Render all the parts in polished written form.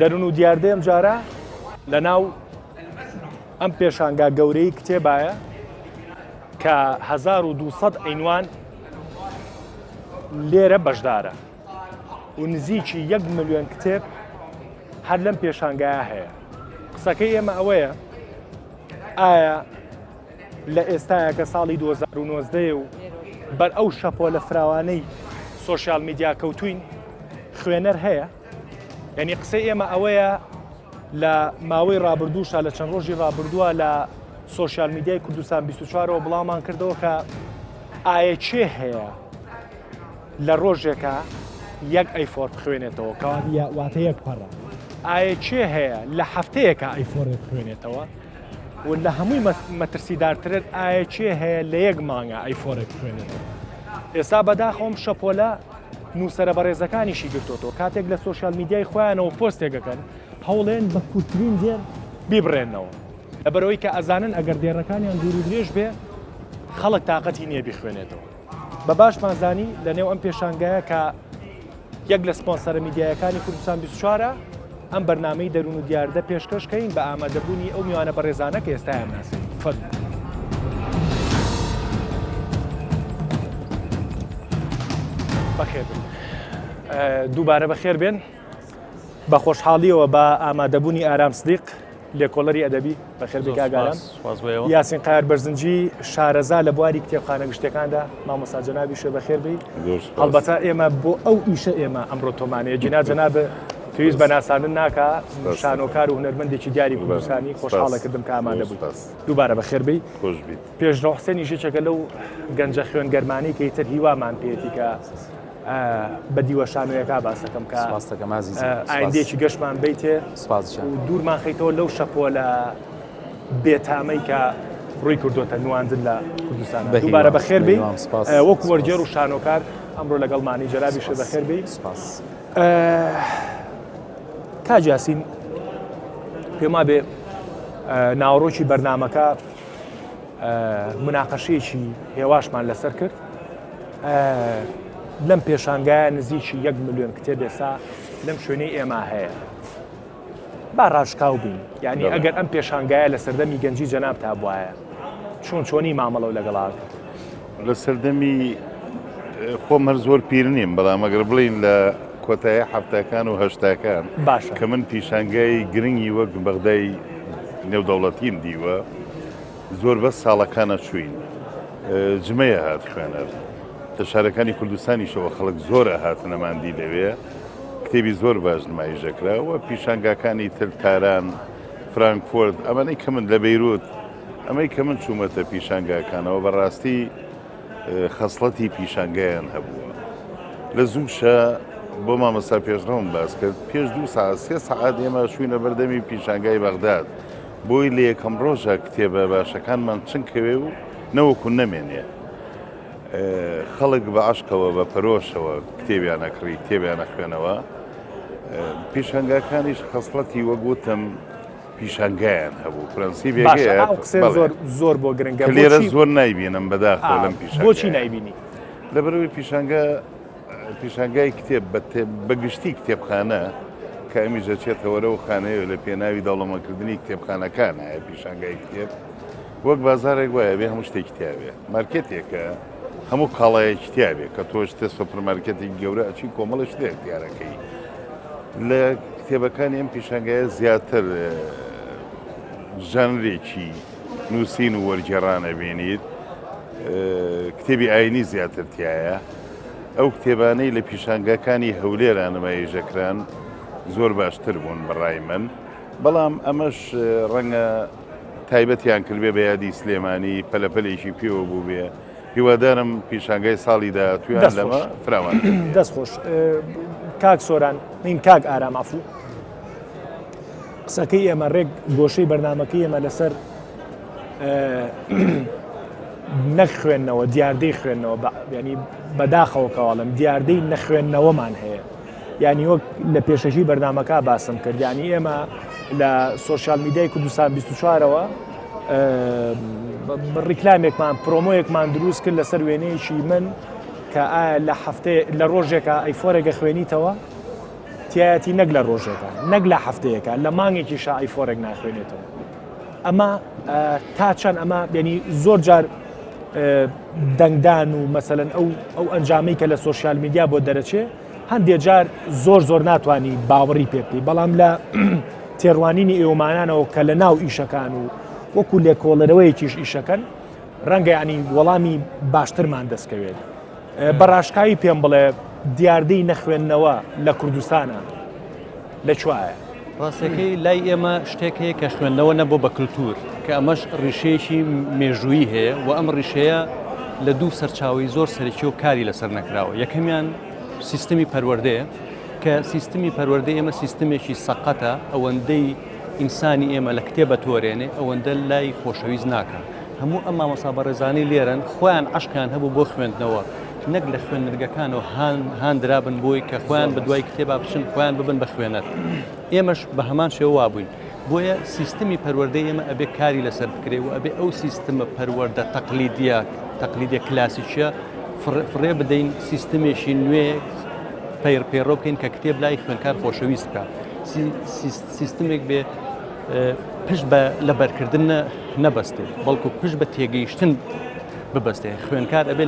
دەروون و دیاردە ئەم جارە لە ناو ئەم پێشانگا گەورەی کتێبایە کە 1200 عینوان لێرە بەشدارە و نزیکی 1 ملیۆن کتێب هەر لەم پێشانگایە هەیە. قسەکەی ئێمە ئەوەیە ئایا لە ئێستایە کە ساڵی 2019 و بەر ئەو شەپۆ لە فراوانەی سۆشیال میدیا کەوتوین خوێنەر هەیە؟ یعنی قسەی ئێمە ئەوەیە لە ماوەی ڕابردووشە لە چەند ڕۆژی ڕابردووە لە سۆشیال میدیای کوردستان 24ەوە بڵاومان کردەوە کە ئایا چێ هەیە لە ڕۆژێکە یەک ئەیفۆر بخوێنێتەوە کەواتە واتە یەک پەڕە، ئایا چێ هەیە لە هەفتەیەکە ئەیفۆرێک بخوێنێتەوە و لە هەمووی مەترسیدارترێت ئایا چێ هەیە لە یەک مانگە ئەیفۆرێک بخوێنێتەوە. ئێستا بەداخەوم شەپۆلە نووسەرە بەڕێزەکانیشی گرتوتەوە کاتێک لە سۆشیال میدیای خۆیانەوە پۆستێکەکەن هەوڵێن بە کورتترین جێر بیبڕێنەوە لەبەرەوەی کە ئەزانن ئەگەر دێڕەکانیان دوور و درێژ بێ خەڵک تااقەتی نییە بیخوێنێتەوە. بە باشمانزانی لە نێو ئەم پێشانگایە کە یەک لە سپۆنسەرە میدیایەکانی کوردستان 24 ئەم بەرنامەی دەروون و دیاردە پێشکەشکەین بە ئامادەبوونی ئەو میوانە بەڕێزانە کە ئێستا ئەمناسن. بەخێر بن. دووبارە بەخێر بێن بە خۆشحاڵیەوە بە ئامادەبوونی ئارام سدیق لێکۆڵەری ئەدەبی بەخێر بێکاگارم یاسین قایەر بەرزنجی شارەزا لە بواری کتێبخانە گشتەکاندا مامۆستا جەنابیشە بەخێر بی. هەڵبەتە ئێمە بۆ ئەو ئیشە ئێمە ئەمڕۆ تۆمانەیە جەناب پێویست بە ناساندن ناکە شانۆکار و هونەرمەندێکی دیاری کوردستانی خۆشحاڵەکردم کە ئامادە بوو. دووبارە بەخێر بی. پێشڕۆ حسێنی ژێچەکە لەو گەنجە خوێنگەرمانەی کە ئیتر هیوامان پێێتی کە بە دیوە شانۆیەکە باسەکەم کە ئایندێکی گەشتمان بیتێ و دوورمان خەیتەوە لەو شەپۆ لە بێتامەی کە ڕووی کردوتە نواندن لە کوردستان. دووبارە بەخێر بی وەکو وەرجێر و شانۆکار ئەمڕۆ لەگەڵمانی جەنابیشە بەخێر بی. کاجیاسین پێما بێ ناوڕۆکی بەرنامەکە مناقەشەیەکی هێواشمان لەسەر کرد لەم پێشانگایە نزیکی 1 ملیۆن کتێب ئێستا لەم شوێنەی ئێمە هەیە. با ڕاشکاو بین یعنی ئەگەر ئەم پێشانگایە لە سەردەمی گەنجی جەناب تا بواە چۆنی مامەڵە و لەگەڵات لە سەردەمی خۆم هەر زۆر پیر نیم بەڵام ئەگەر بڵین لە کۆتایە هەفتەکان و هەشتاکان باشە کە من پیشانگای گرنگی وەک بەغدای نێودەوڵەتیم دیوە زۆر بەس ساڵەکانە چوین جمەیە هات خوێنەر لە شارەکانی کوردستانیشەوە خەڵک زۆرە هاتنەماندی لەوێ کتێبی زۆر باش نمایشەکراوە پیشانگاکانی تر تاران فرانکفۆرت ئەمانەی کە من لە بەیروت ئەمەی کە من چوومەتە پیشانگاکانەوە بەڕاستی خەسڵەتی پیشانگایان هەبووە لە زووشە بۆ مامەستا پێشڕەوم باس کرد پێش 2 ساعت 3 ساعت ئێمە شوینە بەردەمی پیشانگای بەغداد بۆی لە یەکەم ڕۆژە کتێبە باشەکانمان چنکەوێ و نەوەکو نەمێنێ خەڵک بە عشقەوە بە پەرۆشەوە کتێبیان نەکڕی کتێبیان نەخوێنەوە پیشانگاکانیش خەسڵەتی وەگوتم پیشانگایان هەبوو پرەنسیبێک زۆر بۆ گرنگە لێرە زۆر نایبینم بەداخەوە لەم پیشانگا. بۆچی نایبینی؟ لەبەرەوەی پیشانگای کتێب بەگشتی کتێبخانە کە ئەمیژە چێتەوەرە و خانەیە لە پێناوی دەوڵەمەکردنی کتێبخانەکانە پیشانگای کتێب وەک بازارێک وایە بێ هەموو شتێک کتێبێ مارکێتێکە هەموو کاڵایە کتێبێ کە تۆش تە سوپەرمارکێتێک گەورە ئەچی کۆمەڵە شتێک دیارەکەی لە کتێبەکانی ئەم پیشانگایە زیاتر ژانرێکی نووسین و وەرگێڕانە بینیت کتێبی ئاینی زیاتر تایە ئەو کتێبانەی لە پیشانگاکانی هەولێرە نمایشەکران زۆر باشتر بوون بەڕای من بەڵام ئەمەش ڕەنگە تایبەتیان کردبێ بە یادی سلێمانی پەلەپەلێکی پێوە بوو بێ هیوادارم پیشانگای ساڵی داهاتوویان لەمە فراوان دەستخۆش. کاک سۆران نین کاک ئارام ئەفوو قسەکەی ئێمە ڕێک گۆشەی بەرنامەکەی ئێمە لەسەر نەخوێندنەوە دیاردەی خوێندنەوە ینی بەداخەوە کەواڵم دیاردەی نەخوێندنەوەمان هەیە ینی وەک لە پێشەژی بەرنامەکە باسم کرد ینی ئێمە لە سۆشیال میدیای کوردستان 24ەوە ڕیکلامێکمان پرۆمۆیەکمان دروست کرد لەسەر وێنەیەکی من کە لە هەفتەیە لە ڕۆژێکە ئەیفۆرێکە خوێنیتەوە تایەتی نەک لە ڕۆژێکە نەک لە هەفتەیەەکە لە مانگێکی شای فۆرێک ناخوێنێتەوە ئەمە تا چەند ئەمە ینی زۆر جار دەنگدان و مەسەلەن ئەو ئەنجامەی کە لە سۆشیال میدیا بۆ دەرەچێ هەندێک جار زۆر ناتوانانی باوەڕی پێ بکەی بەڵام لە تێڕوانینی ئێوەمانانەوە کە لە ناو ئیشەکان و وەکو لێکۆڵەرەوەیەکیش ئیشەکەن ڕەنگە ینی وەڵامی باشترمان دەستکەوێت بەڕاشکایی پێم بڵێ دیاردەی نەخوێندنەوە لە کوردستانە لەکوایە ڕاستەکەی لای ئێمە شتێک هەیە کە خوێندنەوە نەبوو بە کللتور کە ئەمەش ڕیشەیەکی مێژووی هەیە و ئەم ڕیشەیە لە دوو سەرچاوی زۆر سەرکی و کاری لەسەر نەکراوە یەکەمیان سیستمی پەروەردەیە کە سیستمی پەروەردەی ئێمە سیستمێکی سەقەتە ئەوەندەی ئینسانی ئێمە لە کتێبە تۆرێنێ ئەوەندە لای خۆشەویست ناکە هەموو ئەم مامۆستا بەڕێزانەی لێرن خۆیان عەشقیان هەبوو بۆ خوێندنەوە نەک لە خوێندنگەکانەوە هاندرابن بۆی کە خۆیان بە دوای کتێبا بچن خۆیان ببن بە خوێنەر ئێمەش بە هەمان شێوە وابووین بۆیە سیستمی پەروەردەی ئێمە ئەبێ کاری لەسەر بکرێ و ئەبێ ئەو سیستمە پەروەردە تەقلیدیە کلاسیکیە فڕێ بدەین سیستمێکی نوێ پەیڕۆ بکەین کە کتێب لای خوێنکار خۆشەویست بکە سیستمێک بێ پشت بە لەبەرکردن نەبەستێ بەڵکو پشت بە تێگەیشتن ببەستێ خوێنکار ئەبێ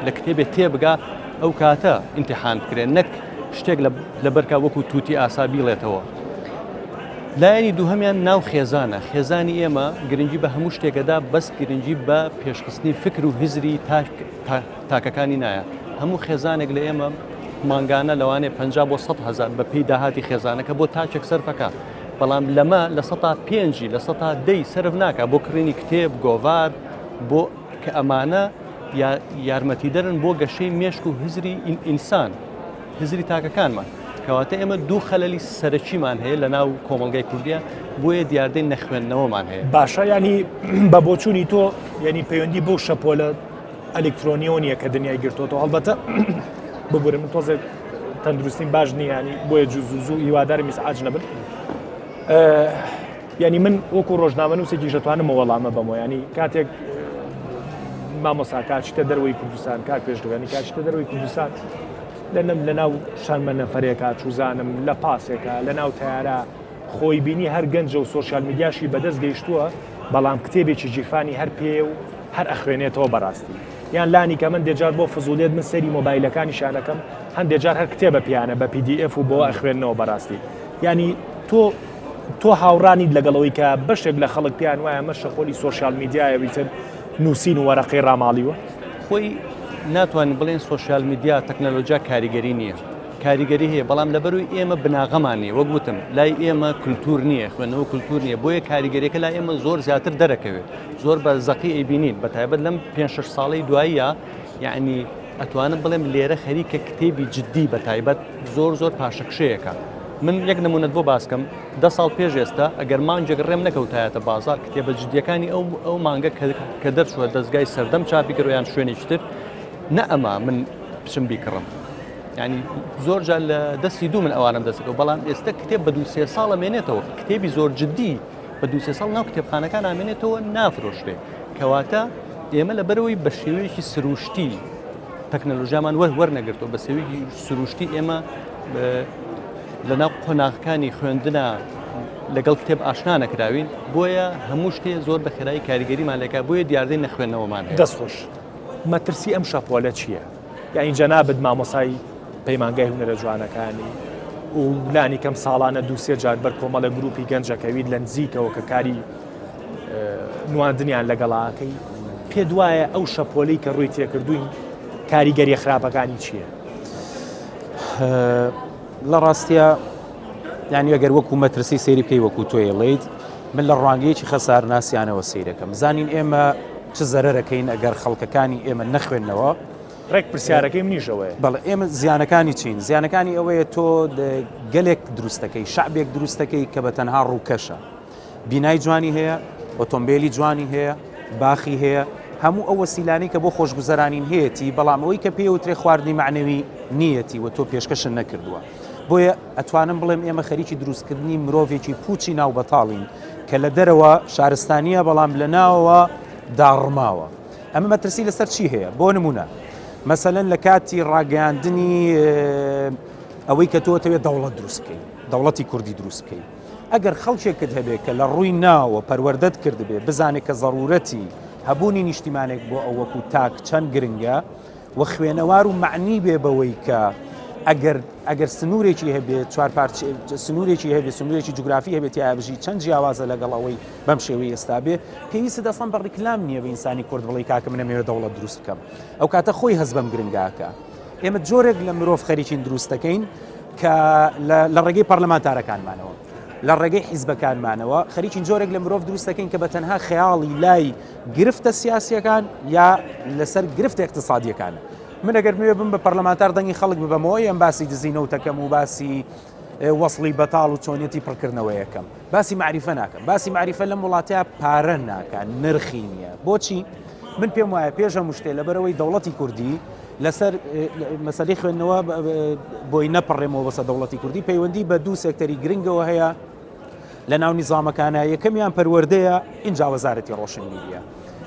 لە کتێبێت تێبگا ئەو کاتە ئیمتیحان بکرێن نەک شتێک لەبەرکە وەکو تووتی ئاسا بیڵێتەوە لایەنی دووهەمیان ناو خێزانە خێزانی ئێمە گرنگی بە هەموو شتێکەدا بەس گرنگی بە پێشخستنی فکر و هزری تاکەکانی نایە هەموو خێزانێک لە ئێمە مانگانە لەوانێ 50 بۆ 100 هزار بە پێی داهاتی خێزانەکە بۆ تاچێک سەرفەکە بەڵام لەمە لە 105 لە 110 سرف ناکە بۆ کڕینی کتێب گۆڤار بۆ کە ئەمانە یارمەتیدەرن بۆ گەشەی مێشک و هزری ئینسان هزری تاکەکانمان کەواتە ئێمە دوو خەلەلی سەرەکیمان هەیە لە ناو کۆمەڵگای کوردیە بۆیە دیاردەی نەخوێندنەوەمان هەیە باشە ینی بە بۆچوونی تۆ ینی پەیوەندی بۆ شەپۆلە ئەلکترۆنیۆ نیە کە دنیای گرتوۆتەوە هەڵبەتە ببورم تۆزێک تەندروستیم باش نیانی بۆیە جوزوو هیواداری میسعاج نەبن ینی من وەکو ڕۆژنامەنووسێکی دەتوانم وەڵامە بەمەوە ینی کاتێک مامۆستا کاچیتە دەروەی کوردستان کار پێشدوێنی کاچیتە دەروەی کوردستان لە ناو شانمە نەفەرێکە چوزانم لە پاسێکە لە ناو تیارە خۆی بینی هەر گەنجە و سۆشیال میدیاشی بەدەست گەیشتووە بەڵام کتێبێکی جیفانی هەر پێ و هەر ئەخوێنێتەوە بەڕاستی یان لانی کە من دێجار بۆ فزولیت من سەری مۆبایلەکانی شانەکەم هەندێک جار هەر کتێبە پیانە بە PDF و بۆ ئەخوێنەوە بەڕاستی ینی تۆ هاوڕانی لەگەڵەوەی کە بەشێک لە خەڵک پیان وایە مە شەپۆلی سۆشیال میدیایە بیتر نووسین و وەرەقەی ڕاماڵیوە خۆی ناتوانین بڵێن سۆشیال میدیا تەکنەلۆژیا کاریگەری نییە کاریگەری هەیە بەڵام لەبەروی ئێمە بناغەمانێ وەک وتم لای ئێمە کولتور نییە خوێندنەوە کولتور نییە بۆیە کاریگەریەکە لای ئێمە زۆر زیاتر دەرەکەوێت زۆر بە زەقی ئەیبینین بەتایبەت لەم 5-6 ساڵەی دواییە یعنی ئەتوانم بڵێم لێرە خەریکە کتێبی جددی بەتایبەت زۆر پاشەکشەیەەکە من یەک نمونەت بۆ باسکەم 10 ساڵ پێش ئێستا ئەگەر مانجێک ڕێم نەکەوتایەتە بازار کتێبە جددیەکانی ئەو مانگە کە دەرچووە دەستگای سەردەم چاپی کردویان شوێنی تر نە ئەمە من بچم بیکڕم ینی زۆر جار لە دەستی دوو من ئەوانم دەستەکە بەڵام ئێستا کتێب بە 2-3 ساڵ ئەمێنێتەوە کتێبی زۆر جددی بە 2-3 ساڵ ناو کتێبخانەکان ئامێنێتەوە نافرۆشتێ کەواتە ئێمە لەبەرەوەی بە شێوەیەکی سروشتی تەکنەلۆژیامان وەرنەگرتەوە بە شێوەیەکی سروشتی ئێمە لە ناو قۆناغەکانی خوێندنە لەگەڵ کتێب ئاشنا نەکراوین بۆیە هەموو شتێ زۆر بە خێرایی کاریگەریمان لەکە بۆیە دیاردەی نەخوێندنەوەمان هەیە دەستخۆش مەترسی ئەم شەپۆلە چییە؟ یعنی جەنابەت مامۆسای پەیمانگای هونەرە جوانەکانی و لانی کەم ساڵانە 2-3 جار بەر کۆمەڵە گروپی گەنجەکەوید لە نزیکەوە کە کاری نواندنیان لەگەڵاکەی پێ دوایە ئەو شەپۆلەی کە ڕووی تێکردوین کاریگەری خراپەکانی چییە؟ لە ڕاستیە یعنی ئەگەر وەکو مەترسی سەیری بکەی وەکو تۆیڵیت من لە ڕوانگەیەکی خەسار ناسیانەوە سیرەکەم زانین ئێمە چ زەرەرەکەین ئەگەر خەڵکەکانی ئێمە نەخوێندنەوە ڕێک پرسیارەکەی منیشەوەیە بەڵێ ئێمە زیانەکانی چین زیانەکانی ئەوەیە تۆ گەلێک دروستەکەی شعبێک دروستەکەی کە بە تەنها ڕووکەشە بینای جوانی هەیە ئۆتۆمبیلی جوانی هەیە باخی هەیە هەموو ئەو وەسیلانەی کە بۆ خۆشگوزەرانین هەیەی بەڵام ئەوەی کە پێوترێ خواردنی معنەوی نیەتی و تۆ پێشکەشن نەکردووە بۆیە ئەتوانم بڵێم ئێمە خەریکی دروستکردنی مرۆڤێکی پوچی ناو بەتاڵین کە لە دەرەوە شارستانیە بەڵام لە ناوەوە داڕماوە ئەمە مەترسی لەسەر چی هەیە بۆ نمونە مەسەلەن لە کاتی ڕاگەاندنی ئەوەی کە تۆتەوێت دەوڵەت دروست بکەیت دەوڵەتی کوردی دروست بکەیت ئەگەر خەڵکێکت هەبێت کە لە ڕووی ناوە پەروەردەت کردبێ بزانێت کە ضرورەتی هەبوونی نیشتیمانێک بۆ ئەو وەکو تاک چەند گرنگە و خوێنەوار و معنی بێ بەوەی کە ئەگەر سنوورێکی هەبێت سنوورێکی هەبێت سنوورێکی جوگرافی هەبێت یا بژی چەند جیاوازە لەگەڵ ئەوەی بەم شێوەی ئێستا بێ پێویستە دەسەم بە ڕیکلام نییە بە ئینسانی کورد بڵی کاکە من نەمەوێت دەوڵەت دروست بکەم ئەو کاتە خۆی هەست بەم گرنگاکە ئێمە جۆرێک لە مرۆڤ خەریکین دروستەکەین کە لە ڕێگەی پەرلەمانتارەکانمانەوە لە ڕێگەی حیزبەکانمانەوە خەریکین جۆرێک لە مرۆڤ دروستەکەین کە بە تەنها خەیاڵی لای گرفتە سیاسیەکان یا لەسەر گرفتە اقتصادیەکانە من ئەگەر موێ بم بە پەرلەمانتار دەنگی خەڵک ببەمەوە ئەم باسی دزینەوتەکەم و باسی وەصلی بەتاڵ و چۆنیەتی پڕکردنەوە یەکەم باسی معریفە ناکەم باسی معریفە لەم وڵاتەیە پارە ناکەن نرخی نییە بۆچی من پێم وایە پێش هەموو شتێ لەبەرەوەی دەوڵەتی کوردی لەسەر مەسەلەی خوێندنەوە بۆی نەپەڕێمەوە بەسەر دەوڵەتی کوردی پەیوەندی بە دوو سێکتەری گرنگەوە هەیە لە ناو نیزامەکانە یەکەمیان پەروەردەیە ئینجا وەزارەتی ڕۆشنبیریە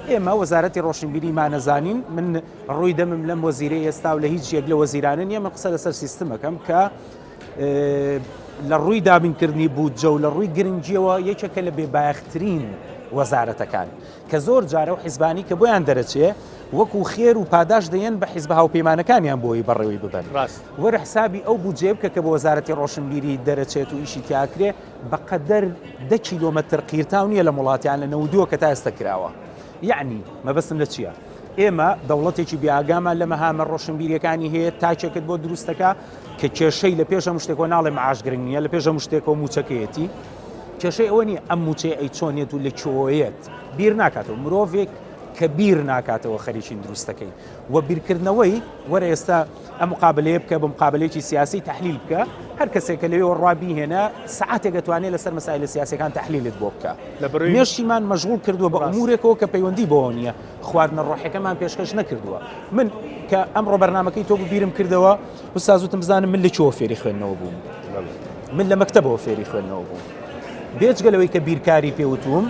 ئێمە وەزارەتی ڕۆشنبیری مانەزانین من ڕووی دەمم لەم وەزیرەی ئێستا و لە هیچ یەک لە وەزیرانە نیە من قسە لەسەر سیستمەکەم کە لە ڕووی دابینکردنی بودجە و لە ڕووی گرنگیەوە یەکێکە لە بێبایەخترین وەزارەتەکان کە زۆر جارە و حیزبانی کە بۆیان دەرەچێ وەکو خێر و پاداش دەیەن بە حیزب هاوپەیمانەکانیان بۆی بەڕێوەی ببەن وەرە حسابی ئەو بودجێ بکە کە بە وەزارەتی ڕۆشنبیری دەرەچێت و ئیشی تیاکرێ بەقەدەر 10 کیلۆمەتر قیرتاو نیە لە وڵاتیان لە 92 کە تا ئێستا کراوە یعنی مەبەستم لە چییە؟ ئێمە دەوڵەتێکی بیاگامان لە مەهامە ڕۆشنبیریەکانی هەیە تاچێکت بۆ دروستەکە کە کێشەی لە پێش هەموو شتێکەوە ناڵێ معاش گرنگ نیە لە پێش هەموو شتێکەوە موچەکەیەتی کێشەی ئەوە نیە ئەم موچەی ئەی چۆنێت و لە چۆیەت بیر ناکاتەوە مرۆڤێک کە بیر ناکاتەوە خەریکین دروستەکەی و بیرکردنەوەی وەرە ئێستا ئەم مقابلەیە بکە بە مقابلەیەکی سیاسی تحلیل بکە هەر کەسێکە لەوێ ڕابیهێنا سەعاتێک دەتوانێت لەسەر مەسائل سیاسیەکان تحلیلت بۆ بکە مێشتیمان مەشغوڵ کردووە بە ئومورێکەوە کە پەیوەندی بۆ نییە خواردنە ڕۆحەکەمان پێشکەش نەکردووە من کە ئەمڕۆ بەرنامەکەی تۆ بیرم کردەوە وسازوتم بزانم من لە چۆ فێری خوێندنەوە بووم من لە مەکتەبەوە فێری خوێندنەوە بووم بێجگەلەوەی کە بیرکاری پێوتوم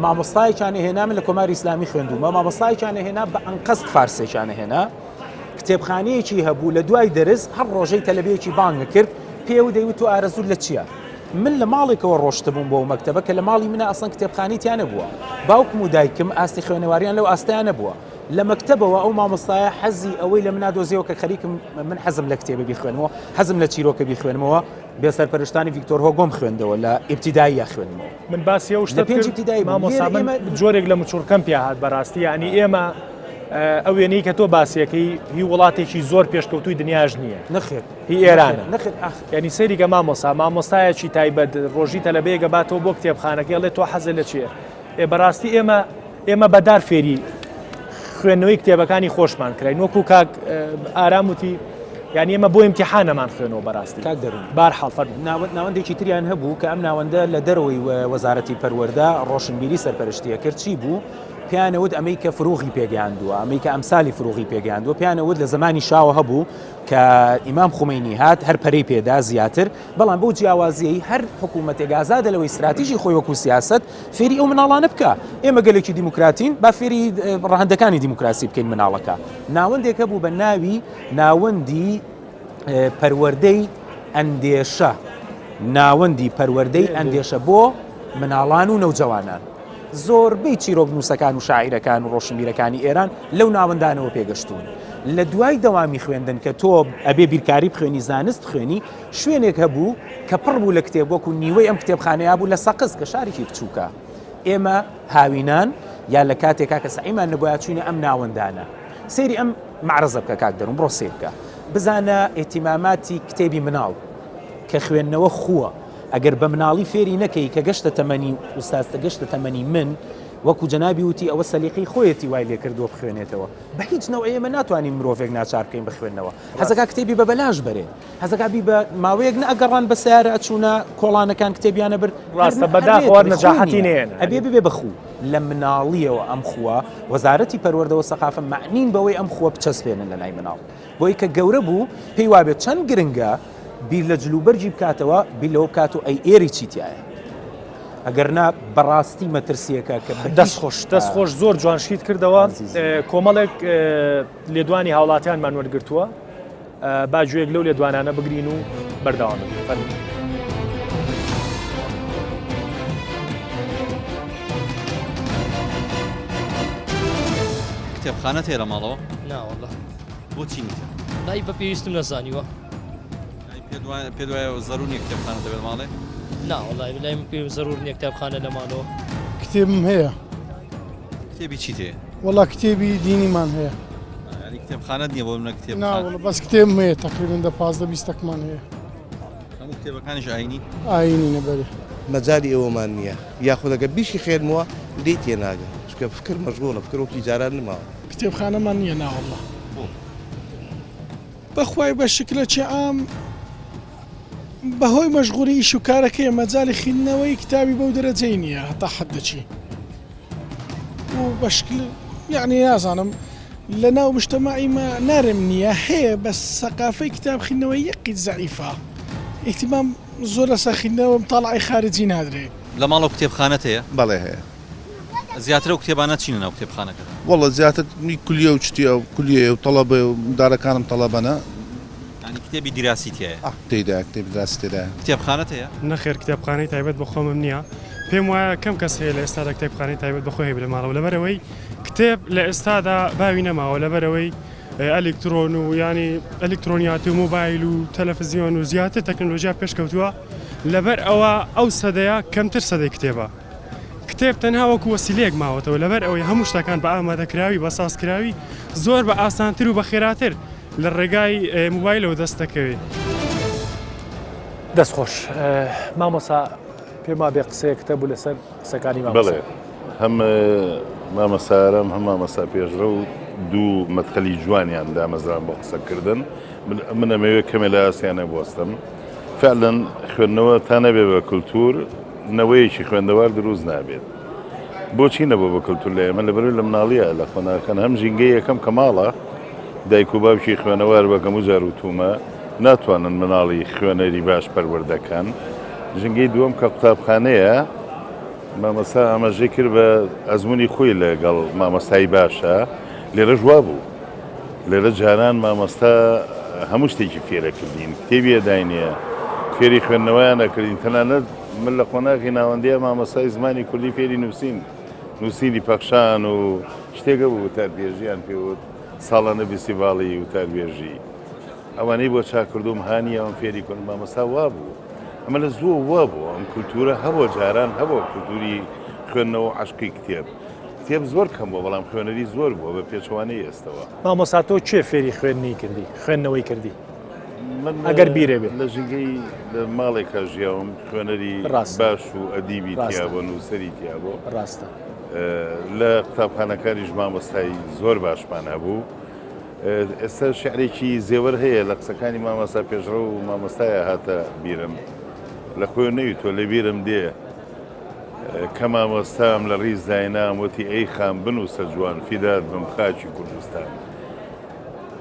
مامۆستایەکیان هێنا من لە کۆماری ئیسلامی خوێندومە مامۆستایەکیان هێنا بە ئەنقەست فارسێکیان هێنا کتێبخانەیەکی هەبوو لە دوای دەرز هەر ڕۆژەی تەلەبەیەکی بانگە کرد پێوە دەیوت و ئارەزوو لە چییە من لە ماڵێکەوە ڕۆشتە بووم بۆ مەکتەبە کە لە ماڵی منە ئەسڵەن کتێبخانەیەتیان نەبووە باوکم و دایکم ئاستی خوێنەواریان لەو ئاستەیان نەبووە لە مەکتەبەوە ئەو مامۆستایە حەزی ئەوەی لە منە دۆزیەوە کە خەریکم من حەزم لە کتێبە بیخوێنەوە حەزم لە چیرۆکە بیخوێنمەوە بێسەرپەرشتانی ڤیکتۆر هۆگۆم خوێندەوە لە ئیبتیدایی خوێنمەوە من باسی ئەو شتە ابتیدایی مامۆستا جۆرێک لە مچورکەم پێ هات بەڕاستی ینی ئێمە ئەو وێنەی کە تۆ باسیەکەی هی وڵاتێکی زۆر پێشکەوتوی دنیاش نییە نەخێت هی ئێرانە نەخێت ینی سەیریکە مامۆستایەکی تایبەت ڕۆژی تەلەبەیە گەباتەوە بۆ کتێبخانەکە ئەڵێ تۆ حەزە لە چییە بەڕاستی ئێمە بەدار فێری خوێندنەوەی کتێبەکانی خۆشمان کراین وەکو کاک ئارام وتی یعنی ئێمە بۆ ئیمتیحانەمان خوێنەوە بەڕاستی کاک دەرون بارحاڵ ناوەندێکی تریان هەبوو کە ئەم ناوەندە لە دەرەوەی وەزارەتی پەروەردە ڕۆشنبیری سەرپەرشتیە کرد چی بوو پیانەوت ئەمەی کە فروغی پێگەیاندووە ئەمەی کە ئەمسالی فروغی پێگەیاندووە پیانەوت لە زمانی شاوە هەبوو کە ئیمام خومینی هات هەر پەرەی پێدا زیاتر بەڵام بۆ جیاوازیەی هەر حکوومەتێک ئازادە لەوەی استراتیژی خۆی وەکو سیاست فێری ئەو مناڵانە بکە ئێمە گەلێکی دیموکراتین با فێری ڕەهەندەکانی دیموکراسی بکەین مناڵەکە ناوەندێکە بوو بە ناوی ناوەندی پەروەردەی ئەندێشە ناوەندی پەروەردەی ئەندێشە بۆ مناڵان و نەوجەوانان زۆربەی چیرۆک نووسەکان و شاعیرەکان و ڕۆشنبیرەکانی ئێران لەو ناوەندانەوە پێگەشتون لە دوای دەوامی خوێندن کە تۆ ئەبێ بیرکاری بخوێنی زانست بخوێنی شوێنێک هەبوو کە پڕ بوو لە کتێب وەکو نیوەی ئەم کتێبخانەیە بوو لە سەقز کە شارێکی بچووکە ئێمە هاوینان یا لە کاتێکا کە سەعیمان نەبووە چوینە ئەم ناوەندانە سەیری ئەم معرەزە بکە کاک دەروم بڕۆ سێر بکە بزانە ئێتیماماتی کتێبی مناڵ کە خوێندنەوە خووە ئەگەر بە مناڵی فێری نەکەی کە گەشتە تەمەنی ئوستاستە گەشتە تەمەنی من وەکو جەنابی وتی ئەوە سەلیقەی خۆیەتی وای لێ کردووە بخوێنێتەوە بە هیچ نەوەیە ئێمە ناتوانین مرۆڤێک ناچار بکەین بخوێنەوە حەزەکە کتێبی بە بەلاش بەرێ حەزەکە بی بە ماوەیەک نەئەگەڕان بە سیارە ئەچوونە کۆڵانەکان کتێبیانە بر ڕاستە بەداخوار نەجاحەتی نێن ئەبێ ببێ بەخوو لە مناڵیەوە ئەم خووە وەزارەتی پەروەردەوە سەقافە معنین بەوەی ئەم خووە بچەسپێنن لە لای مناڵ بۆی کە گەورە بوو پێی وابێت چەند گرنگە بیر لە جلوبەرجی بکاتەوە بیر لەوە بکات و ئەی ئێری چیتیایە ئەگەرنا بەڕاستی مەترسیەکە کە دەستخۆش زۆر جوانشیت کردەوە کۆمەڵێک لێدوانی هاوڵاتیانمان وەرگرتووە با گوێک لەو لێدوانانە بگرین و بەردەوام بن. کتێبخانە تێرە ماڵەوە ناوەڵە بۆچی نیتە لای بە پێویستم نەزانیوە پێ وایە زەرونی کتێبخانە دەبێت ماڵێ ناوەڵای لای پێ زەرور نیە کتابخانە لەمانەوە کتێبم هەیە کتێبی چی تێ وەڵا کتێبی دینیمان هەیە ینی کتێبخانەت نییە بۆ منە کتێب ناوەڵە بەس کتێبم هەیە تقریبن دە 15-20مان هەیە هەموو کتێبەکانیش ئاینی ئاینی نەبەرێ مەجای ئێوەمان نییە یاخودەگە بیشی خێرمەوە لی تێناگە چکە فکر مەژغوڵە فکرۆکی جاران نماوە کتێبخانەمان نییە ناوەڵە بەخوای بە شکلە عام بەهۆی مەشغوڵی ئیش و کارەکەی مەجای خوێندنەوەی کتابی بەو دەرەجەی نییە هەتا حەدەچی و بەشکل یعنی نازانم لە ناو مشتەماعیمە نارم نییە هەیە بە سەقافەی کتاب خوێندنەوەی یەقیت زەعیفە ئیحتیمام زۆر لە سەرخینەوە مطالعی خارجی نادرێت لە ماڵەوە کتێبخانەت هەیە بەڵێ هەیە زیاترە و کتێبانە چینە ناو کتێبخانەکەدا وەڵە زیاتر کولیە و چتیە و کولیە و تەڵەبە و دارەکانم تەڵەبەنە ینی کتێبی دیراسی تایە تێدا کتێبی دراسی تێدا کتێبخانەت هەیە نەخێر کتێبخانەی تایبەت بە خۆمم نییە پێم وایە کەم کەس هەیە لە ئێستادا کتێبخانەی تایبەت بە خۆی لە ماڵەوە لەبەرەوەی کتێب لە ئێستادا باوی نەماوە لەبەرەوەی ئەلکترۆن و ینی ئەلکترۆنیات و مۆبایل و تەلەڤیزیۆن و زیاتر تەکنۆلۆژیا پێشکەوتووە لەبەر ئەوە ئەو سەدەیە کەمتر سەدەی کتێبە کتێب تەنها وەکو وەسیلەیەک ماوەتەوە لەبەر ئەوەی هەموو شتەکان بە ئامادەکراوی بە سازکراوی زۆر بە ئاسانتر و بە خێراتر لە ڕێگای موبایلەوە دەست دەکەوێت. دەستخۆش مامۆسا پێما بێ قسەیەکتە بوو لەسەر قسەکانی بڵێ هەم مامەسارم هەم مامەسا پێشرە و دوو مەدخەلی جوانیان دامەزران بۆ قسەکردن من ئەمەوێت کەمێ لە ئاسیانە بوەستم فعلەن خوێندنەوە تا نەبێ بە کولتور نەوەیەکی خوێندەوار دروست نابێت بۆچی نەبوو بە کولتور لە ئێمە لەبەر لە مناڵیە لە خۆناکەن هەم ژینگەی یەکەم کە ماڵە دایک و باوکی خوێنەوار بەکەم و جار و تومە ناتوانن مناڵی خوێنەری باش پەروەردەکەن ژنگەی دووەم کە قوتابخانەیە مامەسا ئاماژەی کرد بە ئەزمموی خۆی لەگەڵ مامەستایی باشە لێرە ژوا بوو لێرە جاران مامەستا هەموو شتێکی فێرە کردین کتێبی داینە فێری خوێندنەوەیان نەکردین تەنانەت من لە قۆناغی ناوەندیە مامەسای زمانی کوردی فێری نووسینی پەخشان و شتێکە بوو وتاربێژیان پێوت ساڵانە فیستیڤاڵی وتاربێژی ئەوانەی بۆ چاکردوم هانی ئەوم فێری کردن مامەستا وا بوو ئەمە لە زووە وا بوو ئەم کولتورە هەبوو جاران هەبوو کولتوری خوێندنەوە عشقی کتێب زۆر کەم بوو بەڵام خوێنەری زۆر بووە بە پێچەوانەی ئێستەوە مامۆسا تۆ چێ فێری خوێندنەوەی کردی ئەگەر بیرێ بێت لە ژنگەی لە ماڵێکە ژیاوم خوێنەری باش و ئەدیبی تیابۆ نووسەری تیابۆ ڕاستە لە قوتابخانەکانیش مامۆستایی زۆر باشمان هەبوو ئێستا شعرێکی زێوەر هەیە لە قسەکانی مامۆستا پێشڕە و مامۆستایە هاتە بیرم لە خۆی نەوی تۆ لە بیرم دێ کە مامۆستام لە ڕیز داینام وتی ئەی خام بنووسە جوان فیدات بم خاچی کوردستان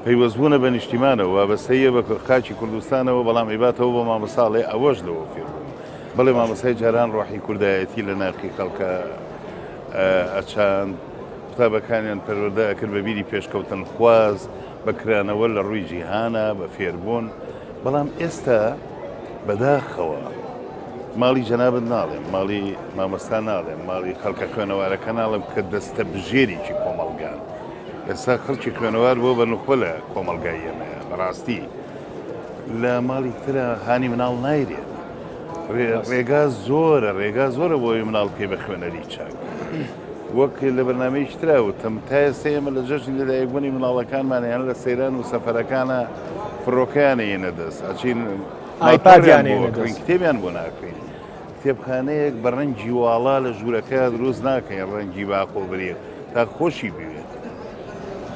پەیوەستبوونە بە نیشتیمانەوە وابەستەیە بە خاچی کوردستانەوە بەڵام ئیباتەوە بە مامەساڵێ ئەوەش لەوە فێربوون بەڵێ مامەسای جاران ڕۆحی کوردایەتی لە ناخی خەڵکە ئەچاند قوتابەکانیان پەروەردە ئەکرد بە بیری پێشکەوتن خواز بەکرانەوە لە ڕووی جیهانە بە فێربوون بەڵام ئێستا بەداخەوە ماڵی جەنابەت ناڵێم ماڵی مامەستا ناڵێم ماڵی خەڵکە خوێنەوارەکە ناڵێم کە دەستە بژێریی کۆمەڵگان ئێستا خەڵکی خوێنەوار بۆ بە نوخۆ لە کۆمەلگای ئێمەیە بەڕاستی لە ماڵی ترە هانی مناڵ نایرێت ڕێگا زۆرە بۆی مناڵ پێ بە خوێنەری چاک وەک لە بەرنامەیەکی تراوتم تا ئێستا ئێمە لە جەژنی لەدایکبوونی مناڵەکانمانیان لە سەیران و سەفەرەکانە فڕۆکەیانە ئێنە دەست ئەچین کتێبیان بۆ ناکەین کتێبخانەیەک بە ڕەنگی واڵا لە ژوورەکە دروست ناکەین ڕەنگی باقۆ برێت تا خۆشی بوێت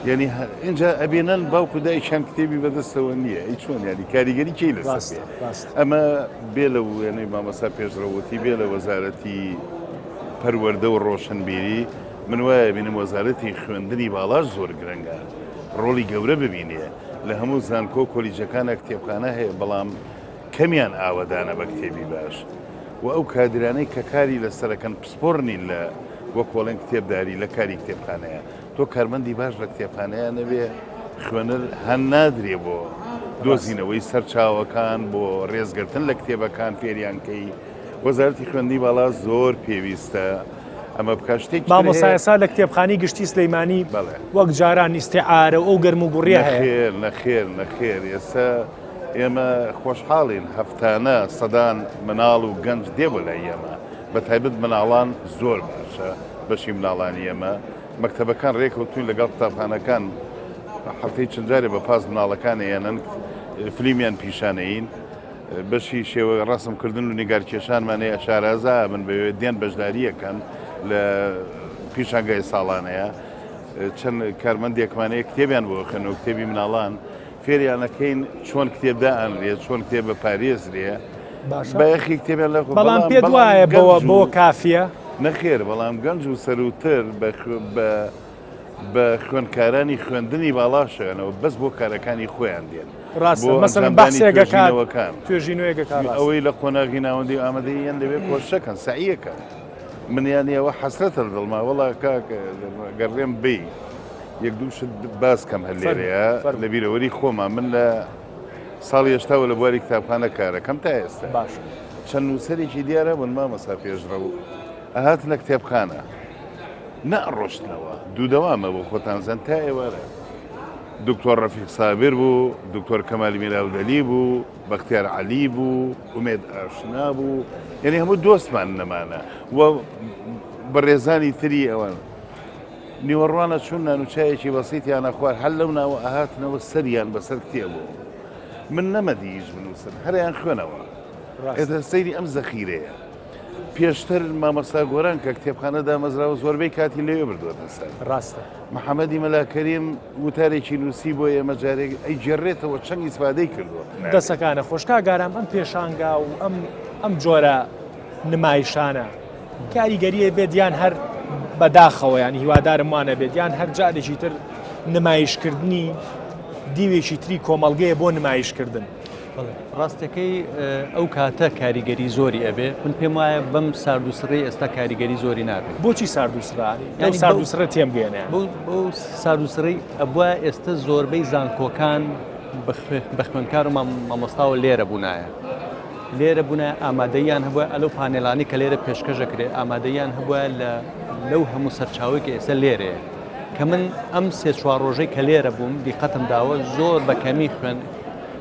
یعنی اینجا ئەبێنەن باوکو دایکیان کتێبی بەدەستەوە نییە هیچ چۆن یانی کاریگەری کەی لەسەر ئەمە بێ لە وێنەی مامەسا پێشڕەوەتی بێ لە وەزارەتی پەروەردە و ڕۆشنبیری من وایە بینم وەزارەتی خوێندنی باڵاش زۆر گرنگە ڕۆڵی گەورە ببینێ لە هەموو زانکۆ کۆلیجەکانە کتێبخانە هەیە بەڵام کەمیان ئاوەدانە بە کتێبی باش و ئەو کادرانەی کە کاری لەسەرەکەن پسپۆرنی لە وەکۆڵێن کتێبداری لە کاری کتێبخانەیە تۆ کارمەندی باش لە کتێبخانەیە نەبێ خوێنەر هەن نادرێ بۆ دۆزینەوەی سەرچاوەکان بۆ ڕێزگرتن لە کتێبەکان فێریانکەی وەزارەتی خوێندنی باڵا زۆر پێویستە ئەمە بکە شتێک مامۆسایسا لە کتێبخانی گشتی سلەیمانی بەڵێ وەک جاران ئیسیعارە ئەو گەرم و گوڕێ هەیە نەخێر ئێستا ئێمە خۆشحاڵین هەفتانە سەدان مناڵ و گەنج دێبە لای ئێمە بە تایبەت مناڵان زۆر باشە بەشی مناڵانی ئێمە مەکتەبەکان ڕێکەوتوین لەگەڵ قوتابخانەکان هەفتەی چەند جارێ بە پاس مناڵەکان هێنن فلیمیان پیشانەین بەشی شێوە ڕاستمکردن و نیگارکێشانمانەیە شارازا من بەوێ دێن بەشداریەکەن لە پیشانگای ساڵانەیە چەند کارمەندێکمانەیە کتێبیان بۆ خوێنەوە کتێبی مناڵان فێریانەکەین چۆن کتێبدا ئەنرێ چۆن کتێبە پارێزرێ بەیەخی کتێبیان لە بەڵام پێ دوایە بۆ کافیە نەخێر بەڵام گەنج و سەروتر بە خوێندکارانی خوێندنی باڵاشەوە بەس بۆ کارەکانی خۆیان دێن ڕاستە مەسەڵەن بەحسێگەکان توێژینەوەیەکەکان ئەوەی لە قۆناغی ناوەندی ئامادەیان دەبێت کۆشەکەن سعیەکە منیانیەوە حەسرەتە دڵما وەڵا گەڕێم بێ یەک دووشت باسکەم هەلێرەیە لە بیرەوەری خۆمان من لە ساڵی هێشتاوە لە بواری کتابخانە کارەکەم تا ئێستا باش چەند نووسەرێکی دیارە بوون مامەسا پێشڕە و ئەهات لە کتێبخانە نەڕۆشتنەوە دوودەوامە بۆ خۆتانزان تا ئێوارە دکتۆر ڕەفیق سابر بوو دکتۆر کەمالی میراودەلی بوو بەختیار عەلی بوو ئومێد ئاشنا بوو یعنی هەموو دۆستمان نەمانە و بەڕێزانی تری ئەوان نیوەڕوانە چون نانوچایەکی بەسییتیانە خوار هەر لەو ناوە ئاهاتنەوە سەریان بەسەر کتێبوو من نەمەدیش بنووسن هەریان خوێنەوە ئێتە سەیری ئەم زەخیرەیە پێشتر مامەستا گۆران کە کتێبخانە دامەزراوە زۆربەی کاتی لێوێ بردووەتە سەر ڕاستە محەممەدی مەلاکەریم وتارێکی نووسی بۆ ئێمە جارێک ئەی جێڕێتەوە چەند ئیسفادەی کردووە دەسەکانە خۆشکا گارام ئەم پێشانگا و ئەم جۆرە نمایشانە کاریگەریە بێت یان هەر بەداخەوە ینی هیوادارم وانە بێت یان هەر جارێکی تر نمایشکردنی دیوێکی تری کۆمەڵگەیە بۆ نمایشکردن ڕاستەکەی ئەو کاتە کاریگەری زۆری ئەبێ من پێم وایە بەم ساردوسڕی ئێستا کاریگەری زۆری نابێت بۆچی ساردوسرانی ئەو ساردوسرە تێمگەێنیان بۆ ساردوسڕی ئەبووە ئێستا زۆربەی زانکۆکان بە خوێندکار و مامۆستاوە لێرە بوونایە لێرە بوونە ئامادەیان هەبووە ئەلەو پانێلانی کە لێرە پێشکەشەکرێ ئامادەیان هەبووە لەو هەموو سەرچاوی کە ئێستا لێرەیە کە من ئەم سێ چوار ڕۆژەی کە لێرە بووم دیقەتم داوە زۆر بە کەمی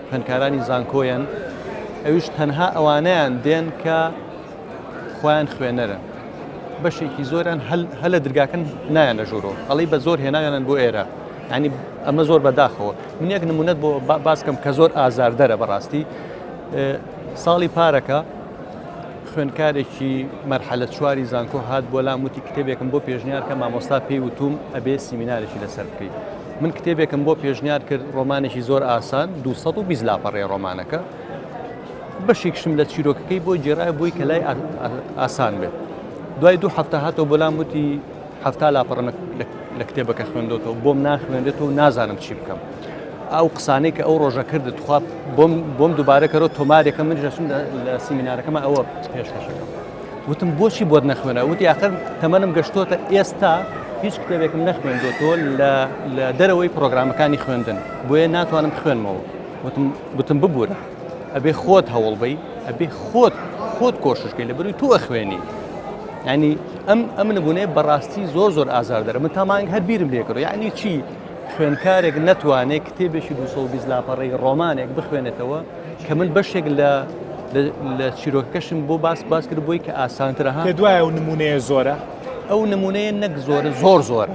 خوێندکارانی زانکۆیان ئەویش تەنها ئەوانەیان دێن کە خۆیان خوێنەرە بەشێکی زۆریان هەل لە درگاکەن نایەن لە ژوورۆ ئەڵی بە زۆر هێنایانن بۆ ئێرە ینی ئەمە زۆر بەداخەوە من یەک نمونەت بۆ باسکەم کە زۆر ئازاردەرە بەڕاستی ساڵی پارەکە خوێندکارێکی مەرحەلە چواری زانکۆ هات بۆ لام وتی کتێبێکم بۆ پێشنیار کە مامۆستا پێی وتوم ئەبێ سیمینارێکی لەسەر بکەیت من کتێبێکم بۆ پێشنیار کرد ڕۆمانێکی زۆر ئاسان 220 لاپەڕێ ڕۆمانەکە بەشێکشم لە چیرۆکەکەی بۆ جێڕای بۆی کە لای ئاسان بێت دوای 2 هەفتە هاتەوە بۆ لام وتی 7 لاپەڕ لە کتێبەکە خوێندێتەوە بۆم ناخوێنێتەوە و نازانم چی بکەم ئەو قسانەی کە ئەو ڕۆژە کردت خواب بۆم دووبارەکەەوە تۆمارێکە من دەچم لە سیمینارەکەمە ئەوە پێشکەشەکەم وتم بۆچی بۆت نەخوێنە وتی آخر تەمەنم گەشتۆتە ئێستا هیچ کتێبێکم نەخوێندۆتەوە لە دەرەوەی پرۆگرامەکانی خوێندن بۆیە ناتوانم خوێنمەوە وتم ببوورە ئەبێ خۆت هەوڵ بی ئەبێ خۆت کۆششکەی لە بەروی تۆ ئەخوێنی ینی ئەم نبوونێ بەڕاستی زۆر ئازار دەرە من تامانگ هەر بیرم لێکڕ یعنی چی خوێندکارێک نەتوانێت کتێبێکی 220 لاپەڕەی ڕۆمانێک بخوێنێتەوە کە من بەشێک لە چیرۆکەکەشم بۆ باس کرد بۆی کە ئاسانترەها پێ دوایە و نمونەیە زۆرە ئەو نمونەیە نەک زۆرە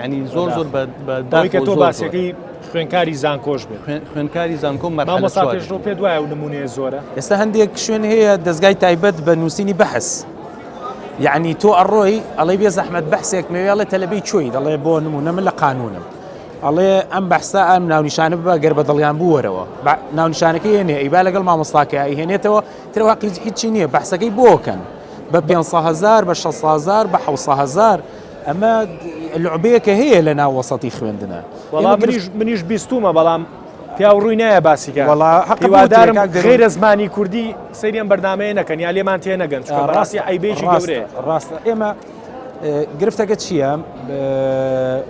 ینی زۆر بەداکە تۆ باسەکەی خوێنکاری زانکۆش بێت خوێنکاری زانکۆ مامۆستا پێشڕۆ پێ دوایە و نمونەیە زۆرە ئێستا هەندێک شوێن هەیە دەستگای تایبەت بە نووسینی بەحث یعنی تۆ ئەڕۆی ئەڵێ بێ زەحمەت بەحسێک مەوێڵێ تەلەبەی چۆی دەڵێ بۆ نمونە من لە قانونم ئەڵێ ئەم بەحسا ئەم ناونیشانە ببە گەر بە دڵیان بووەرەوە ناونیشانەکەی هێنێ ئەیبا لەگەڵ مامۆستاکە هێنێتەوە ترواقی هیچی نییە بەحسەکەی بۆکەن بە 500,000 بە 600,000 بە 700,000 ئەمە لعبەیەکە هەیە لە ناو وەسەتی خوێندنە وەڵام منیش بیستومە بەڵام پیا ڕووی نایە باسیکە هیوادارم غیرە زمانی کوردی سەریان بەردامەیە نەکەن یا لێمان تێ نەگەن ڕاستی ئەیبێکی گەورەیە ڕاستە ئێمە گرفتەکە چییە؟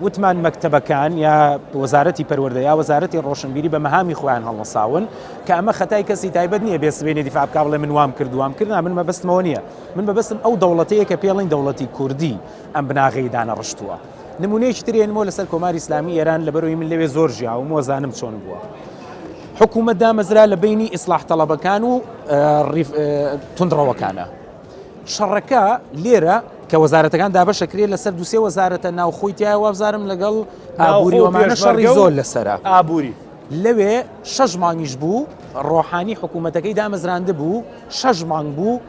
وتمان مەکتەبەکان یا وەزارەتی پەروەردە یا وەزارەتی ڕۆشنبیری بە مەهامی خۆیان هەڵنەساون کە ئەمە خەتای کەسی تایبەت نییە بێسبێنێ دیفاع بکا بڵێ من وام کردنا من مەبەستمەوە نییە من بەبەستم ئەو دەوڵەتەیە کە پێڵین دەوڵەتی کوردی ئەم بناغەی دانەڕشتووە نمونەیەکی ترێنمەوە لەسەر کۆماری ئیسلامی ئێران لەبەرەوەی من لەوێ زۆر ژیاوم وەزانم چۆن بووە حکوومەت دامەزرا لە بینی ئیسلاح تەڵەبەکان و توندڕەوەکانە شەڕەکە لێرە کە وەزارەتەکان دابەشەکرێت لەسەر دووسێ وەزارەتە ناوخۆیتیای وابزارم لەگەڵ ئابووری وەمانە شەڕی زۆر لەسەرە ئابووری لەوێ 6 مانگیش بوو ڕۆحانی حکوومەتەکەی دامەزراندە بوو 6 مانگ بوو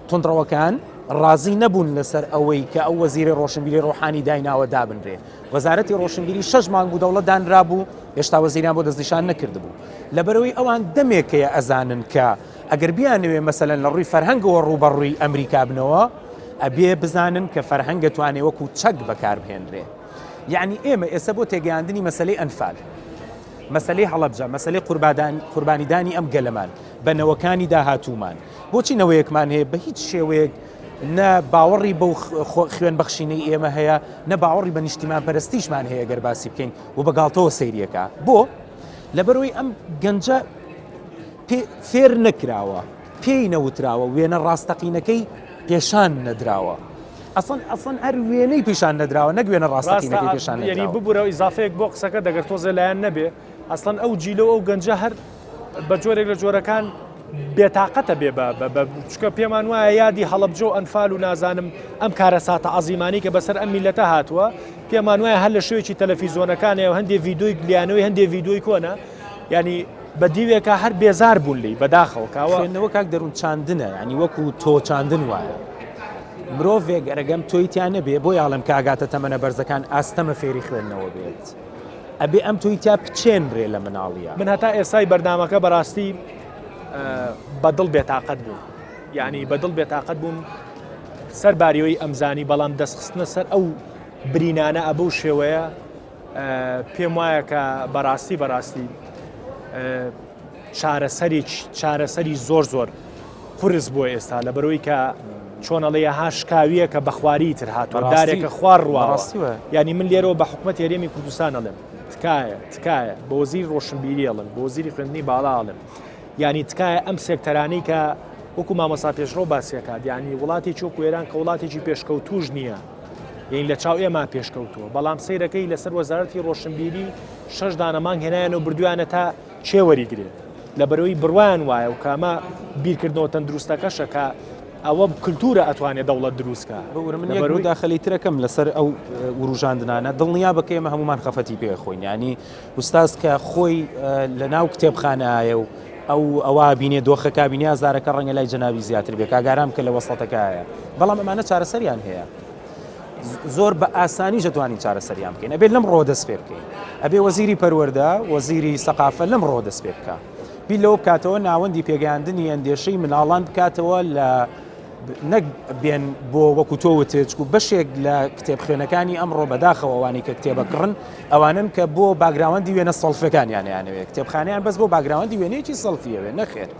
توندڕەوەکان ڕازی نەبوون لەسەر ئەوەی کە ئەو وەزیری ڕۆشنبیری ڕۆحانی دایناوە دابنرێ وەزارەتی ڕۆشنبیری 6 مانگ بوو دەوڵەت دانرا بوو هێشتا وەزیریان بۆ دەستنیشان نەکردبوو لەبەرەوەی ئەوان دەمێکەیە ئەزانن کە ئەگەر بیانوێ مەسەلەن لە ڕووی فەرهەنگەوە ڕوبەڕووی ئەمریکا بنەوە ئەبێ بزانن کە فەرهەنگە توانێ وەکو چەک بەکاربهێنرێ یعنی ئێمە ئێستا بۆ تێگەیاندنی مەسەلەی ئەنفال مەسەلەی هەڵەبجە مەسەلەی قوربانیدانی ئەم گەلەمان بەنەوەکانی داهاتوومان بۆچی نەوەیەکمان هەیە بە هیچ شێوەیەک نە باوەڕی بەو خوێن بەخشینەی ئێمە هەیە نە باوەڕی بە نیشتیمان پەرستیشمان هەیە گەر باسی بکەین و بەگاڵتەوە سەیریەکە بۆ لەبەرەوەی ئەم گەنجە فێر نەکراوە پێی نەوتراوە وێنە ڕاستەقینەکەی پێشان نەدراوە ئەسڵەن هەر وێنەی پیشان نەدراوە نەک وێنە ڕاستەقینەکەی پیشان ینی نەدراوە ببوورە ئیزافەیەک بۆ قسەکە دەگەر تۆزە لایەن نەبێ ئەسڵەن ئەو جیلە ئەو گەنجە هەر بە جۆرێک لە جۆرەکان بێتاقەتە بێ چکە پێمان وایە یادی هەڵەبجە و ئەنفال و نازانم ئەم کارە ساتە عەزیمانی کە بەسەر ئەم میلەتە هاتووە پێمان وایە هەر لە شوێکی تەلەڤیزۆنەکانەوە هەندێک ڤیدۆی گلیانەوەی هەندێک ڤیدۆی کۆنە ینی بە دیوێکە هەر بێزار بوون لی بەداخەوە کاوە خوێندنەوە کاک دەروون چاندنە ینی وەکو تۆ چاندن وایە مرۆڤێک ئەرەگەم تۆیتیان نەبێ بۆ یاڵم کاگاتە تەمەنە بەرزەکان ئاستەمە فێری خوێندنەوە بێت ئەبێ ئەم تۆیتیا بچێنرێ لە مناڵیە من هەتا ئێستای بەردامەکە بەڕاستی بەدڵ بێتاقەت بووم یعنی بەدڵ بێتاقەت بووم سەر باریەوەی ئەمزانی بەڵام دەستخستنە سەر ئەو برینانە ئەبەو شێوەیە پێم وایە کە بەڕاستی چارەسەری زۆر قورس بۆ ئێستا لە بەرەوەی کە چۆنەڵەیە هاشکاویە کە بەخواری تر هاتووە دارێکە خوار ڕواوە ینی من لێرەوە بە حکوومەت هێرێمی کوردستان ئەڵێم تکایە بە وەزیری ڕۆشنبیری ئەڵێم بە وەزیری خوێندنی باڵا ئەڵێم ینی تکایە ئەم سێکتەرانەی کە وەکو مامەسا پێشڕۆ باسیەکات ینی وڵاتی چۆک وێران کە وڵاتێکی پێشکەوتوش نییە یین لە چاو ئێمە پێشکەوتووە بەڵام سەیرەکەی لەسەر وەزارەتی ڕۆشنبیری 6 دانەمان هێنایەن و بردویانە تا چێوەریگرێت لە بەرەوەی بڕوایان وایە و کامە بیرکردنەوە تەندروستەکەشە کە ئەوە کللتورە ئەتوانێت دەوڵەت دروستکە من یەک داخلی ترەکەم لەسەر ئەو وروژاندنانە دڵنیا بکەمە هەمومان خەفەتی پێخۆین ینی ئوستاز کە خۆی لە ناو کتێبخانایە و ئەوە بینێ دۆخەکە بینی ئازارەکە ڕەنگە لای جەناوی زیاتر بێ کاگارام کە لە وەسڵەتەکایە بەڵام ئەمانە چارەسەریان هەیە زۆر بە ئاسانی دەتوانین چارەسەریان بکەین ئەبێ لەم ڕۆ دەست پێ بکەین ئەبێ وەزیری پەروەردە وەزیری سەقافە لەم ڕۆ دەست پێ بکە بیر لەوە بکاتەوە ناوەندی پێگەیاندنی ئەندێشەی مناڵان بکاتەوە لە نەک بێن بۆ وەکو تۆوتێ چکو بەشێک لە کتێب خوێنەکانی ئەمڕۆ بەداخەوە ئەوانی کە کتێبەکڕن ئەوانن کە بۆ باگراوەندی وێنە سەڵفەکانیانیانەوێت کتێبخانیان بەس بۆ باگراوەندی وێنەیەکی سەڵفیەوێ نەخێر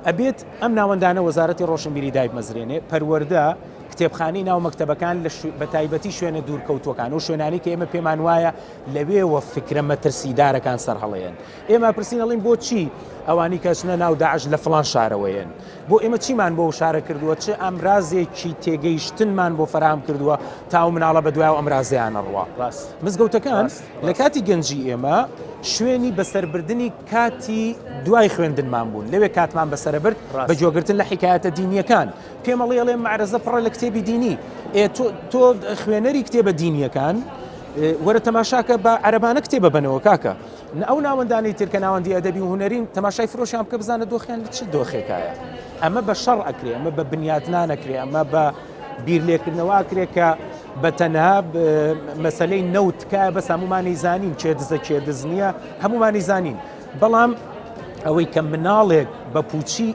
ئەبێت ئەم ناوەندانە وەزارەتی ڕۆشنبیری دایک مەزرێنێ پەروەردە کتێبخانەی ناو مەکتەبەکان بە تایبەتی شوێنە دوورکەوتوەکان و شوێنانی کە ئێمە پێمان وایە لەوێوە فکرە مەترسیدارەکان سەرهەڵەیەن ئێمە پرسین ئەڵین بۆ چی ئەوانی کەچنە ناو داعش لە فڵان شارەوەیەن بۆ ئێمە چیمان بۆ شارە کردووە چه ئەمرازێکی تێگەیشتنمان بۆ فەرهەم کردووە تا مناڵە بە دوای ئەمرازیانە ڕوا مزگەوتەکان لە کاتی گەنجی ئێمە شوێنی بەسەربردننی کاتی دوای خوێندنمان بوون لەوێ کاتمان بەسەربرد بە جۆگرتن لە حکایەتە دینیەکان پێمەڵێ معرەزە پڕە لە کتێبی دینی تۆ خوێنەری کتێبە دینیەکان وەرە تەماشاکە بە عەرەبانە کتێبە بنەوە کاکە ئەو ناوەندانی ترکە ناوەندی ئەدەبی و هونەرین تەماشای فرۆشیان بکە بزانە دۆخیان لە چ دۆخێکایە ئەمە بە شەڕ ئەکرێ ئەمە بە بنیاتنان ئەکرێ ئەمە بە بیرلێکردنەوە ئەکرێ کە بە تەنها مەسەلەی نەوتکایە بەس هەمومانی زانین چێ دزە چێ دز نییە هەمومانی زانین بەڵام ئەوەی کە مناڵێک بە پوچی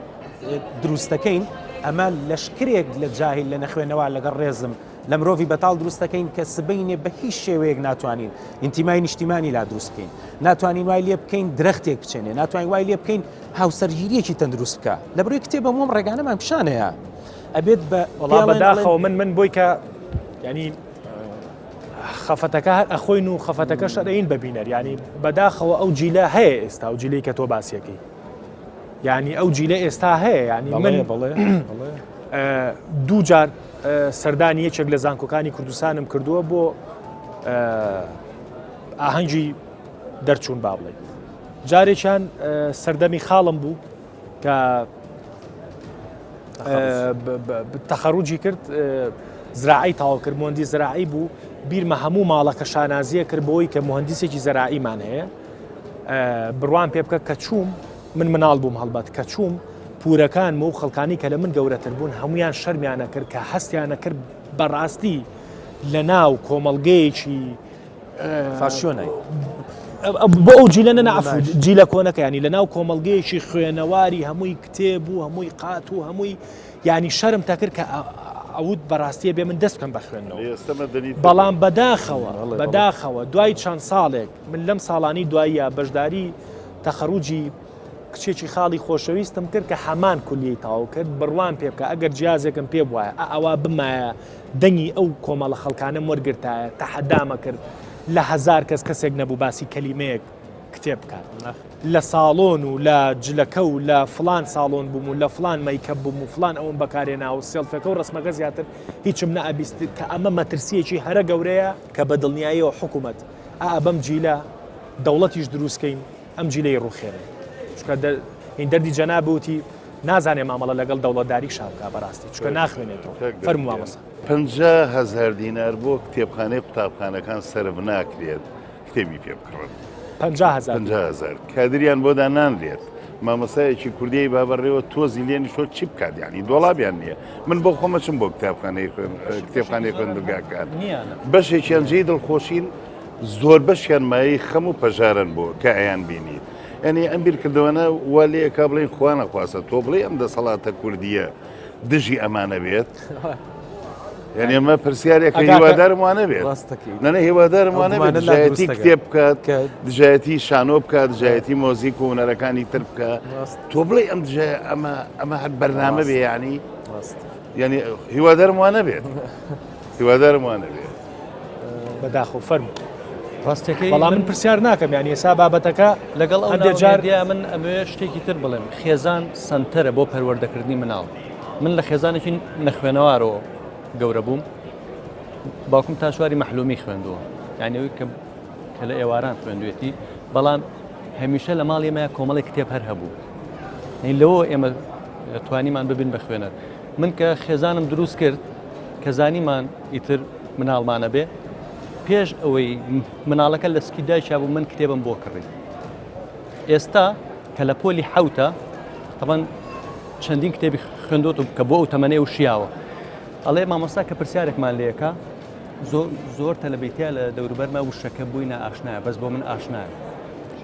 دروستەکەین ئەمە لەشکرێک لە جاهیل لە نەخوێنەوە لەگەڵ ڕێزم لە مرۆڤی بەتاڵ دروستەکەین کە سبەینێ بە هیچ شێوەیەک ناتوانین ئینتیمای نیشتیمانی لا دروست بکەین ناتوانین وای لێ بکەین درەختێک بچێنێ ناتوانین وای لێ بکەین هاوسەرگیریەکی تەندروست بکە لە بڕووی کتێبە مۆم ڕێگانەمان پیشانەیە ئەبێت بە وڵا بەداخەوە من بۆی کە ینی خەفەتەکە ئەخۆین و خەفەتەکە شەرەین ببینەر ینی بەداخەوە ئەو جیلە هەیە ئێستا و جیلەی کە تۆ باسیەکەی ینی ئەو جیلە ئێستا هەیە ینی من دوو جار سەردانی یەکێک لە زانکۆکانی کوردستانم کردووە بۆ ئاهەنگی دەرچوون با بڵێ جارێکیان سەردەمی خاڵم بوو کە تەخەڕوجی کرد زراعی تاوا کرد مهندی زراعی بوو بیرمە هەموو ماڵەکە شانازیە کرد بۆی کە مهندسێکی زراعیمان هەیە بڕوان پێ بکە کە چووم من مناڵ بووم هەڵبەت کە چووم پورەکان و خەڵکانی کە لە من گەورەتر بوون هەمویان شەرمیانە کرد کە هەستیانە کرد بەڕاستی لە ناو کۆمەڵگەیەکی فاشیۆنای بۆ ئەو جیلە نەعفو جیلە کۆنەکە ینی لە ناو کۆمەڵگەیەکی خوێنەواری هەمووی کتێب و هەمووی قات و هەمووی ینی شەرم تەکرد کە ئەوت بەڕاستیە بێ من دەست بکەم بە خوێندنەوە بەڵام بەداخەوە دوای چەند ساڵێک من لەم ساڵانی دواییە بەشداری تەخەڕوجی کچێکی خاڵی خۆشەویستم کرد کە هەمان کولیەی تاو کرد بڕوان پێ بکە ئەگەر جیازێکم پێ وایە ئەوە بمایە دەنگی ئەو کۆمەڵە خەڵکانە وەرگرتایە تەحەدامە کرد لە هەزار کەسێک نەبوو باسی کەلیمەیەک کتێب بکات لە ساڵۆن و لە جلەکە و لە فلان ساڵۆن بووم و لە فلان مەیکەب بووم و فلان ئەوم بەکارێنا و سێڵفەکە و ڕسمەکە زیاتر هیچم نەئەبیست کە ئەمە مەترسیەکی هەرە گەورەیە کە بە دڵنیاییەوە حکوومەت بەم جیلە دەوڵەتیش دروستکەین ئەم جیلەی ڕوخێنێ چکە هین دەردی جەنابوتی نازانێ مامەڵە لەگەڵ دەوڵەتداری شاوکە بەڕاستی چکە ناخوێنێتەوە فەرموو مامۆستا 50,000 دینار بۆ کتێبخانەی قوتابخانەکان سەرف ناکرێت کتێبی پێ بکڕن 50,000 کادریان بۆ دانانرێت مامۆسایەکی کوردیی بابڕێەوە تۆزی لێنی شۆ چی بکات ینی دۆڵابیان نییە من بۆ خۆمەچم بۆ کتێبخانەی خوێندرگاکان بەشێکیان جێی دڵخۆشین زۆر بەشیان مایی خەم و پەژارن بۆ کە ئەیان بینیت ئەنی ئەم بیرکردەوەنە وا لێ کا بڵین خوانە خواسە تۆ بڵێ ئەم دەسەڵاتە کوردیە دژی ئەمانە بێت یعنی ئەمە پرسیارێکە هیوادارم وانە بێت نەنە هیوادارم وانە بێت دژایەتی کتێب بکات دژایەتی شانۆ بکات دژایەتی مۆزیک و هونەرەکانی تر بکە تۆ بڵێ ئەم ئەمە هەر بەرنامە بێ ینی هیوادارم وانە بێت هیوادارم وانە بێت بەداخۆ فەرموو ڕاستەکەی بەڵام من پرسیار ناکەم یانی ئێستا بابەتەکە لەگەڵ ئەو جاردیا من ئەمێ شتێکی تر بڵێم خێزان سنتەرە بۆ پەروەردەکردنی مناڵ من لە خێزانێکی نەخوێنەوارەوە گەورە بووم باوکم تا شواری مەحلومی خوێندووە یانیەوەی کە لە ئێواران خوێندوێتی بەڵام هەمیشە لە ماڵ ئێمە کۆمەڵی کتێب هەر هەبوو لەوە ئێمە توانیمان ببین بە خوێنەر من کە خێزانم دروست کرد کە زانیمان ئیتر مناڵمانە بێ پێش ئەوەی مناڵەکە لە سکی دایکیا بوو من کتێبم بۆ کڕی ئێستا کە لە پۆلی حوتە تەبەن چەندین کتێبی خوێندوت کە بۆ ئەو تەمەنێ و شیاوە ئەڵێ مامۆستا کە پرسیارێکمان لێەکە زۆر تەلەبێتیا لە دەوروبەرمە وشەکە بووینە ئاشنایە بەس بۆ من ئاشنایە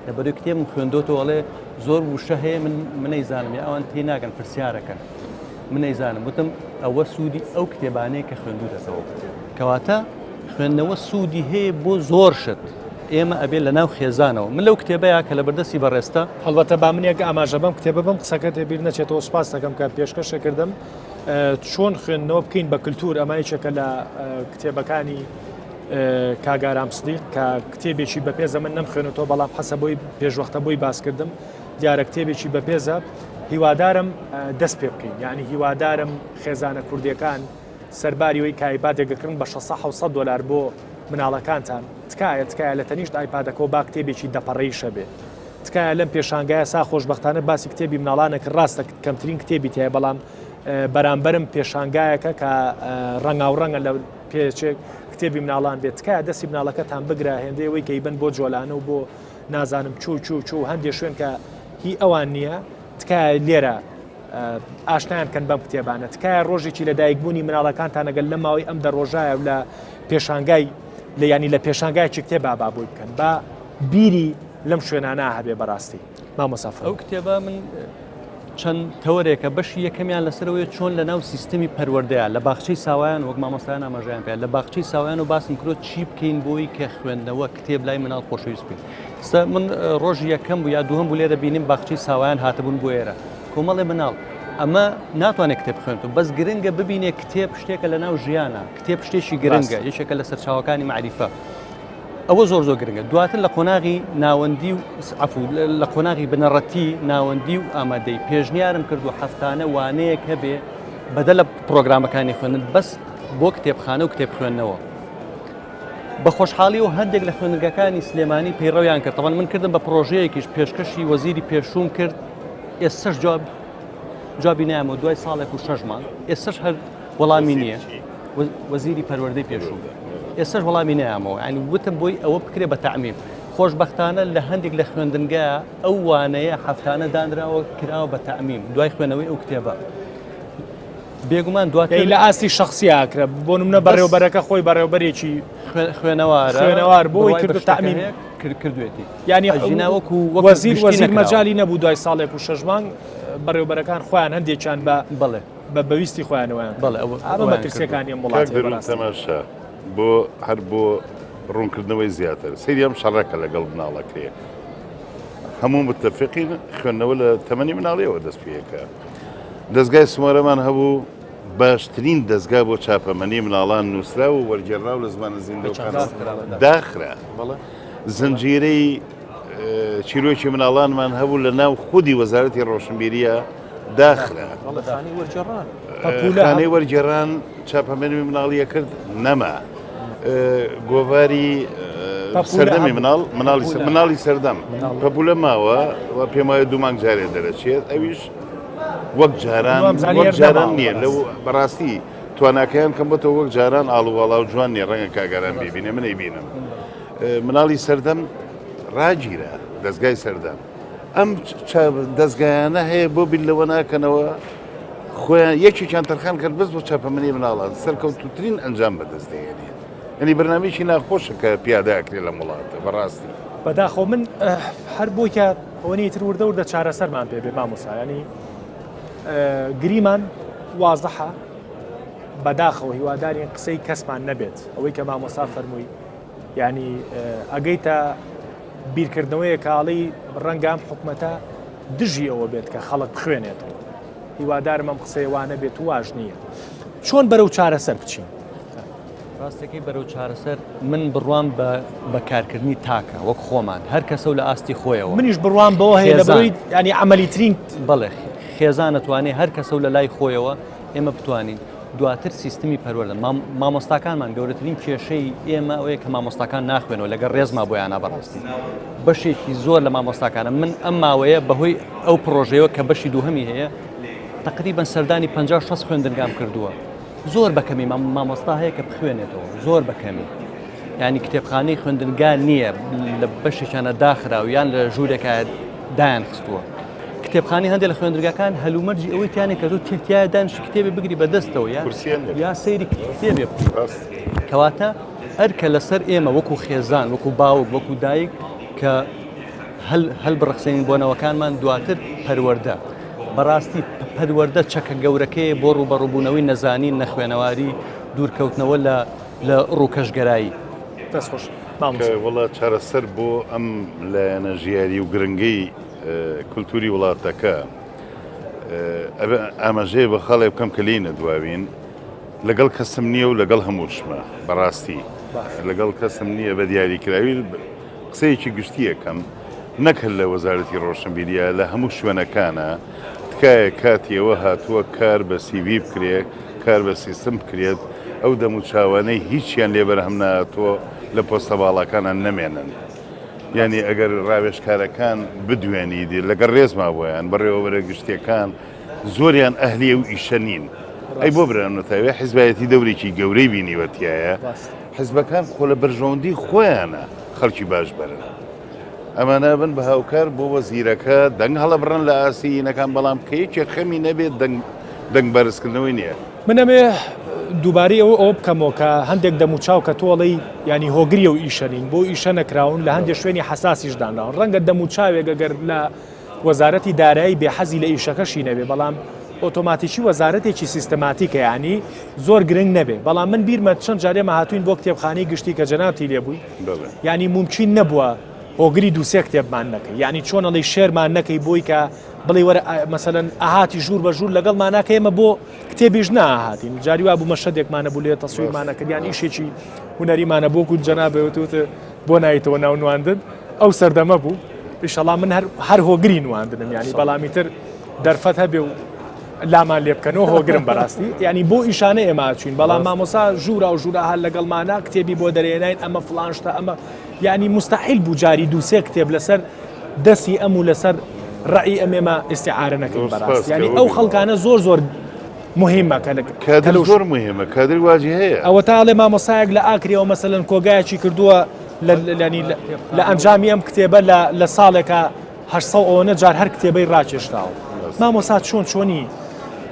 لە بەرەو کتێبم خوێندۆتەوە ئەڵێ زۆر وشە هەیە من نەیزانم یا ئەوان تێ ناگەن پرسیارەکەن من نەیزانم وتم ئەوە سوودی ئەو کتێبانەیە کە خوێندوتەوە کەواتە خوێندنەوە سوودی هەیە بۆ زۆر شت ئێمە ئەبێ لە ناو خێزانەوە من لەو کتێبەیە کە لە بەردەستی بەڕێستە هەڵبەتە با منێک ئاماژە بەم کتێبە بم قسەکە تێبیر نەچێتەوە سپاس دەکەم کە پێشکەشە کردم چۆن خوێندنەوە بکەین بە کللتور ئەمایچێکە لە کتێبەکانی کاگارام سدیق کە کتێبێکی بەپێزە من نەمخوێنێتەوە بەڵام حەسە بۆی پێشوەختە بۆی باسکردم دیارە کتێبێکی بەپێزە هیوادارم دەست پێ بکەین یعنی هیوادارم خێزانە کوردیەکان سەرباریەوەی کایپادێکەکردن بە 600 دلار بۆ مناڵەکانتان تکایە لە تەنیشت ئایپادەکەەوە با کتێبێکی دەپەڕەیشە بێ تکایە لەم پێشانگایە سا خۆشبەختانە باسی کتێبی مناڵانێک ڕاستە کەمترین کتێبی تایە بەڵام بەرامبەرم پێشانگایەکە کە ڕەنگاو لە پێچێک کتێبی مناڵان بێت تکایە دەستی مناڵەکەتان بگرا هێندەیەوەی کە ئیبن بۆ جۆلانە و بۆ نازانم چوو هەندێک شوێن کە هی ئەوان نییە تکایە لێرە ئاشنایان کەن بەم کتێبانە تکایە ڕۆژێکی لە دایکبوونی مناڵەکانتان ئەگەر لە ماوەی ئەم دەڕۆژایە و لە پێشانگای لە ینی لە پێشانگایکی کتێبا بابووی بکەن با بیری لەم شوێنانە هەبێ بەڕاستی مامۆسافر ئەو کتێبە من چەند تەوەرێکە بەشی یەکەمیان لەسەرەوەی چۆن لە ناو سیستمی پەروەردەیە لە باخچەی ساوایان وەک مامۆستایان ئاماژەیان پێ لە باخچەی ساوایان و باسم کرۆ چی بکەین بۆی کە خوێندنەوە کتێب لای مناڵ خۆشەویست بێت من ڕۆژی یەکەم بوو یا دووەم بوو لێرە بینیم باخچەی ساوایان هاتبوون بۆ ئێرە کۆمەڵێ مناڵ ئەمە ناتوانێت کتێب خوێنێت بەس گرنگە ببینێ کتێب شتێکە لە ناو ژیانە کتێب شتێکی گرنگە یەکێکە لە سەرچاوەکانی معریفە ئەوە زۆر گرنگە دواتر لە قۆناغی ناوەندی و عفو لە قۆناغی بنەڕەتی ناوەندی و ئامادەی پێشنیارم کردو هەفتانە وانەیەک هەبێ بەدە لە پرۆگرامەکانی خوێنن بەس بۆ کتێبخانە و کتێب خوێندنەوە بە خۆشحاڵی و هەندێک لە خوێنرگەکانی سلێمانی پەیڕەویان کرد تەوان من کردم بە پرۆژەیەکیش پێشکەشی وەزیری پێشوم کرد ئێستش جوابی نامەوە دوای ساڵێک و 6 مانگ ئێستش هەر وەڵامی نییە وەزیری پەروەردەی پێشوم ئێستش وەڵامی نامەوە ینی وتم بۆی ئەوە بکرێ بە تەعمیم خۆشبەختانە لە هەندێک لە خوێندنگایە ئەو وانەیە هەفتانە دانراوە کراوە بە تەعمیم دوای خوێنەوەی ئەو کتێبە بێگومان دواتر لە ئاستی شخصیاکرە بۆ نمونە بەڕێوبەرەکە خۆی بەڕێوبەرێکی خوێنەوار بۆی کرد تەعمیم کردوێتی ینی ژیناوەکو وەزیر مەجای نەبوو دوای ساڵێک و 6 مانگ بەڕێوبەرەکان خۆیان هەندێکیان بە بڵێ بە بەویستی خۆیانەوەیان ئەمە مەترسیەکانی وڵاتی تەماشا بۆ هەر بۆ ڕوونکردنەوەی زیاتر سریام شەڕەکە لەگەڵ مناڵەکرێ هەموو متفقین خوێندنەوە لە تەمەنی مناڵیەوە دەست پێەکە دەستگای سومارەمان هەبوو باشترین دەستگا بۆ چاپەمەنی مناڵان نووسرا و وەرگێڕا و لە زمانە زیندەوەکان داخرا زنجیرەی چیرۆکی مناڵانمان هەبوو لە ناو خودی وەزارەتی ڕۆشنبیریە داخرا خانەی وەرگێڕان چاپەمەنی مناڵیە کرد نەما گۆڤاری سەردەمی مناڵی سەردەم پەپولە ماوە و پێم وایە دوو مانگ جارێ دەرەچێت ئەویش وەک جاران نییە لەو بەڕاستی تواناکەیان کەم بۆتەوە وەک جاران ئاڵوواڵا و جوان نیە ڕەنگە کاگەران ببینێ منەی بینم مناڵی سەردەم ڕاگیرە دەستگای سەردەم ئەم دەستگایانە هەیە بۆ بیل لەوە ناکەنەوە خۆیان یەکێکیان تەرخان کرد بەس بۆ چاپەمەنی مناڵان سەرکەوتوترین ئەنجام بەدەستێنێ ئەنی بەرنامەیەکی ناخۆشە کە پیاداکرێ لە وڵاتە بەڕاستی بەداخۆ من هەر بۆی کە ئەوەی تر وردە چارەسەرمان پێبێ مامۆستا ینی گریمان وازەحە بەداخەوە هیوادارین قسەی کەسمان نەبێت ئەوەی کە مامۆستا فەرمووی ینی ئەگەیتە بیرکردنەوەیە کاڵی ڕەنگام حکومەتە دژی ئەوە بێت کە خەڵک بخوێنێتەوە هیوادارم ئەم قسەیوانە بێت و واژ نییە چۆن بەرەو چارەسەر بچین ڕاستەکەی بەرەو چارەسەر من بڕوام بە کارکردنی تاکە وەک خۆمان هەر کەسە و لە ئاستی خۆیەوە منیش بڕوام بەوە هەیە لە بەروی ینی ئەمەلیترین بڵێ خێزان نەتوانێت هەر کەسە و لە لای خۆیەوە ئێمە بتوانین دواتر سیستمی پەروەردە مامۆستاکانمان گەورەترین کێشەی ئێمە ئەوەیە کە مامۆستاکان ناخوێنەوە لەگەڵ ڕێزما بۆیانە بەڕاستی بەشێکی زۆر لە مامۆستاکانە من ئەم ماوەیە بەهۆی ئەو پرۆژەیەوە کە بەشی دووهەمی هەیە تقریبا سەردانی 50-60 خوێندنگام کردووە زۆر بەکەمی مامۆستا هەیە کە بخوێنێتەوە زۆر بەکەمی ینی کتێبخانەی خوێندنگا نییە لە بەشێکیانە داخرا و یان لە ژوورێکە دایان خستووە کتێبخانی هەندێک لە خوێندرگەکان هەلومەرجی ئەوەی تیانێک کە تۆ تێتیایە دانش کتێبی بگری بەدەستەوە یا سەیری کتێبێ کەواتە هەرکە لەسەر ئێمە وەکو خێزان وەکو باوک وەکو دایک کە هەل بڕخسێنین بۆنەوەکانمان دواتر پەروەردە بەڕاستی پەروەردە چەکە گەورەکەی بۆ ڕوبەڕووبوونەوەی نەزانین نەخوێنەواری دوورکەوتنەوە لە ڕووکەشگەرایی دەستخۆش وڵات چارەسەر بۆ ئەم لایەنە ژیاری و گرنگەی کولتوری وڵاتەکە ئاماژەیە بە خاڵێ بکەم کە لی نەدواوین لەگەڵ کەسم نییە و لەگەڵ هەمووشمە بەڕاستی لەگەڵ کەسم نییە بە دیاریکراوی قسەیەکی گشتی یەکەم نەکرد لە وەزارەتی ڕۆشنبیریە لە هەموو شوێنەکانە تکایە کاتیەوە هاتووە کار بە سیV بکرێت کار بە سیستم بکرێت ئەو دەموچاوانەی هیچیان لێ بەرهەم نهاتووە لە پۆستە باڵەکانان نەمێنن یعنی ئەگەر ڕاوێژکارەکان بدوێنی دی لەگەڵ ڕێزما بۆیان بەڕێوەبەرە گشتیەکان زۆریان ئەهلیە و ئیشە نین ئەی بۆ برانەتەوێ حیزبایەتی دەورێکی گەورەی بینیوەتیایە حیزبەکان خۆ لە بەرژەوەندی خۆیانە خەڵکی باش بەرن ئەمانە بن بە هاوکار بۆ وەزیرەکە دەنگ هەڵە بڕن لە ئاسیینەکان بەڵام کە یەکێک خەمی نەبێت دەنگ بەرزکردنەوەی نییە منەمێ دووبارەی ئەوە بکەمەوە کە هەندێک دەموچاو کە تۆڵی ینی هۆگریە و ئیشەنین بۆ ئیشە نەکراون لە هەندێک شوێنی حساسیش دانراون ڕەنگە دەموچاوێک ئەگەر لە وەزارەتی دارایی بێحەزی لە ئیشەکەشی نەبێ بەڵام ئۆتۆماتیکی وەزارەتێکی سیستەماتیکە ینی زۆر گرنگ نەبێ بەڵام من بیرمە چەند جارێمە هاتوین بۆ کتێبخانەی گشتی کە جەنابی لێبووی ینی مومچین نەبووە هۆگری دووسێ کتێبمان نەکەی ینی چۆنەڵی شێرمان نەکەی بۆی کە بڵێ وەرە مەسەلەن ئاهاتی ژوور بە ژوور لەگەڵ ماناکە ئێمە بۆ کتێبیش ناهاتین جاری وا بوو مەشەدێکمانە بوو لێ تەسویرمانە کردیان ئیشێکی هونەریمانە بۆکو جەنابێتوتە بۆ نایتەوە ناو نواندن ئەو سەردەمە بوو ئیشەڵا من هەر هۆگری نواندنم ینی بەڵامی تر دەرفەت هەبێ و لامان لێ بکەنەوە هۆگرم بەڕاستی ینی بۆ ئیشانە ئێمە چوین بەڵام مامۆسا ژوورا و ژوورە هەر لەگەڵمانە کتێبی بۆ دەرێنین ئەمە فڵانشتە ئەمە ینی مستحیل بوو جاری دووسێ کتێب لەسەر دەستی ئەم و لەسەر ڕعی ئەمێمە ئستیعارە نەکەین بەڕاستی ینی ئەو خەڵکانە زۆر مهمە کادر زۆر مهمە کادر واجی هەیە ئەوە تاڵێ مامۆسایەک لە ئاکریەوە مەسەلەن کۆگایەکی کردووە لە ئەنجامی ئەم کتێبە لە ساڵێکە 800 ئەوەنە جار هەر کتێبەی ڕاکێشتاوە مامۆسا چۆنی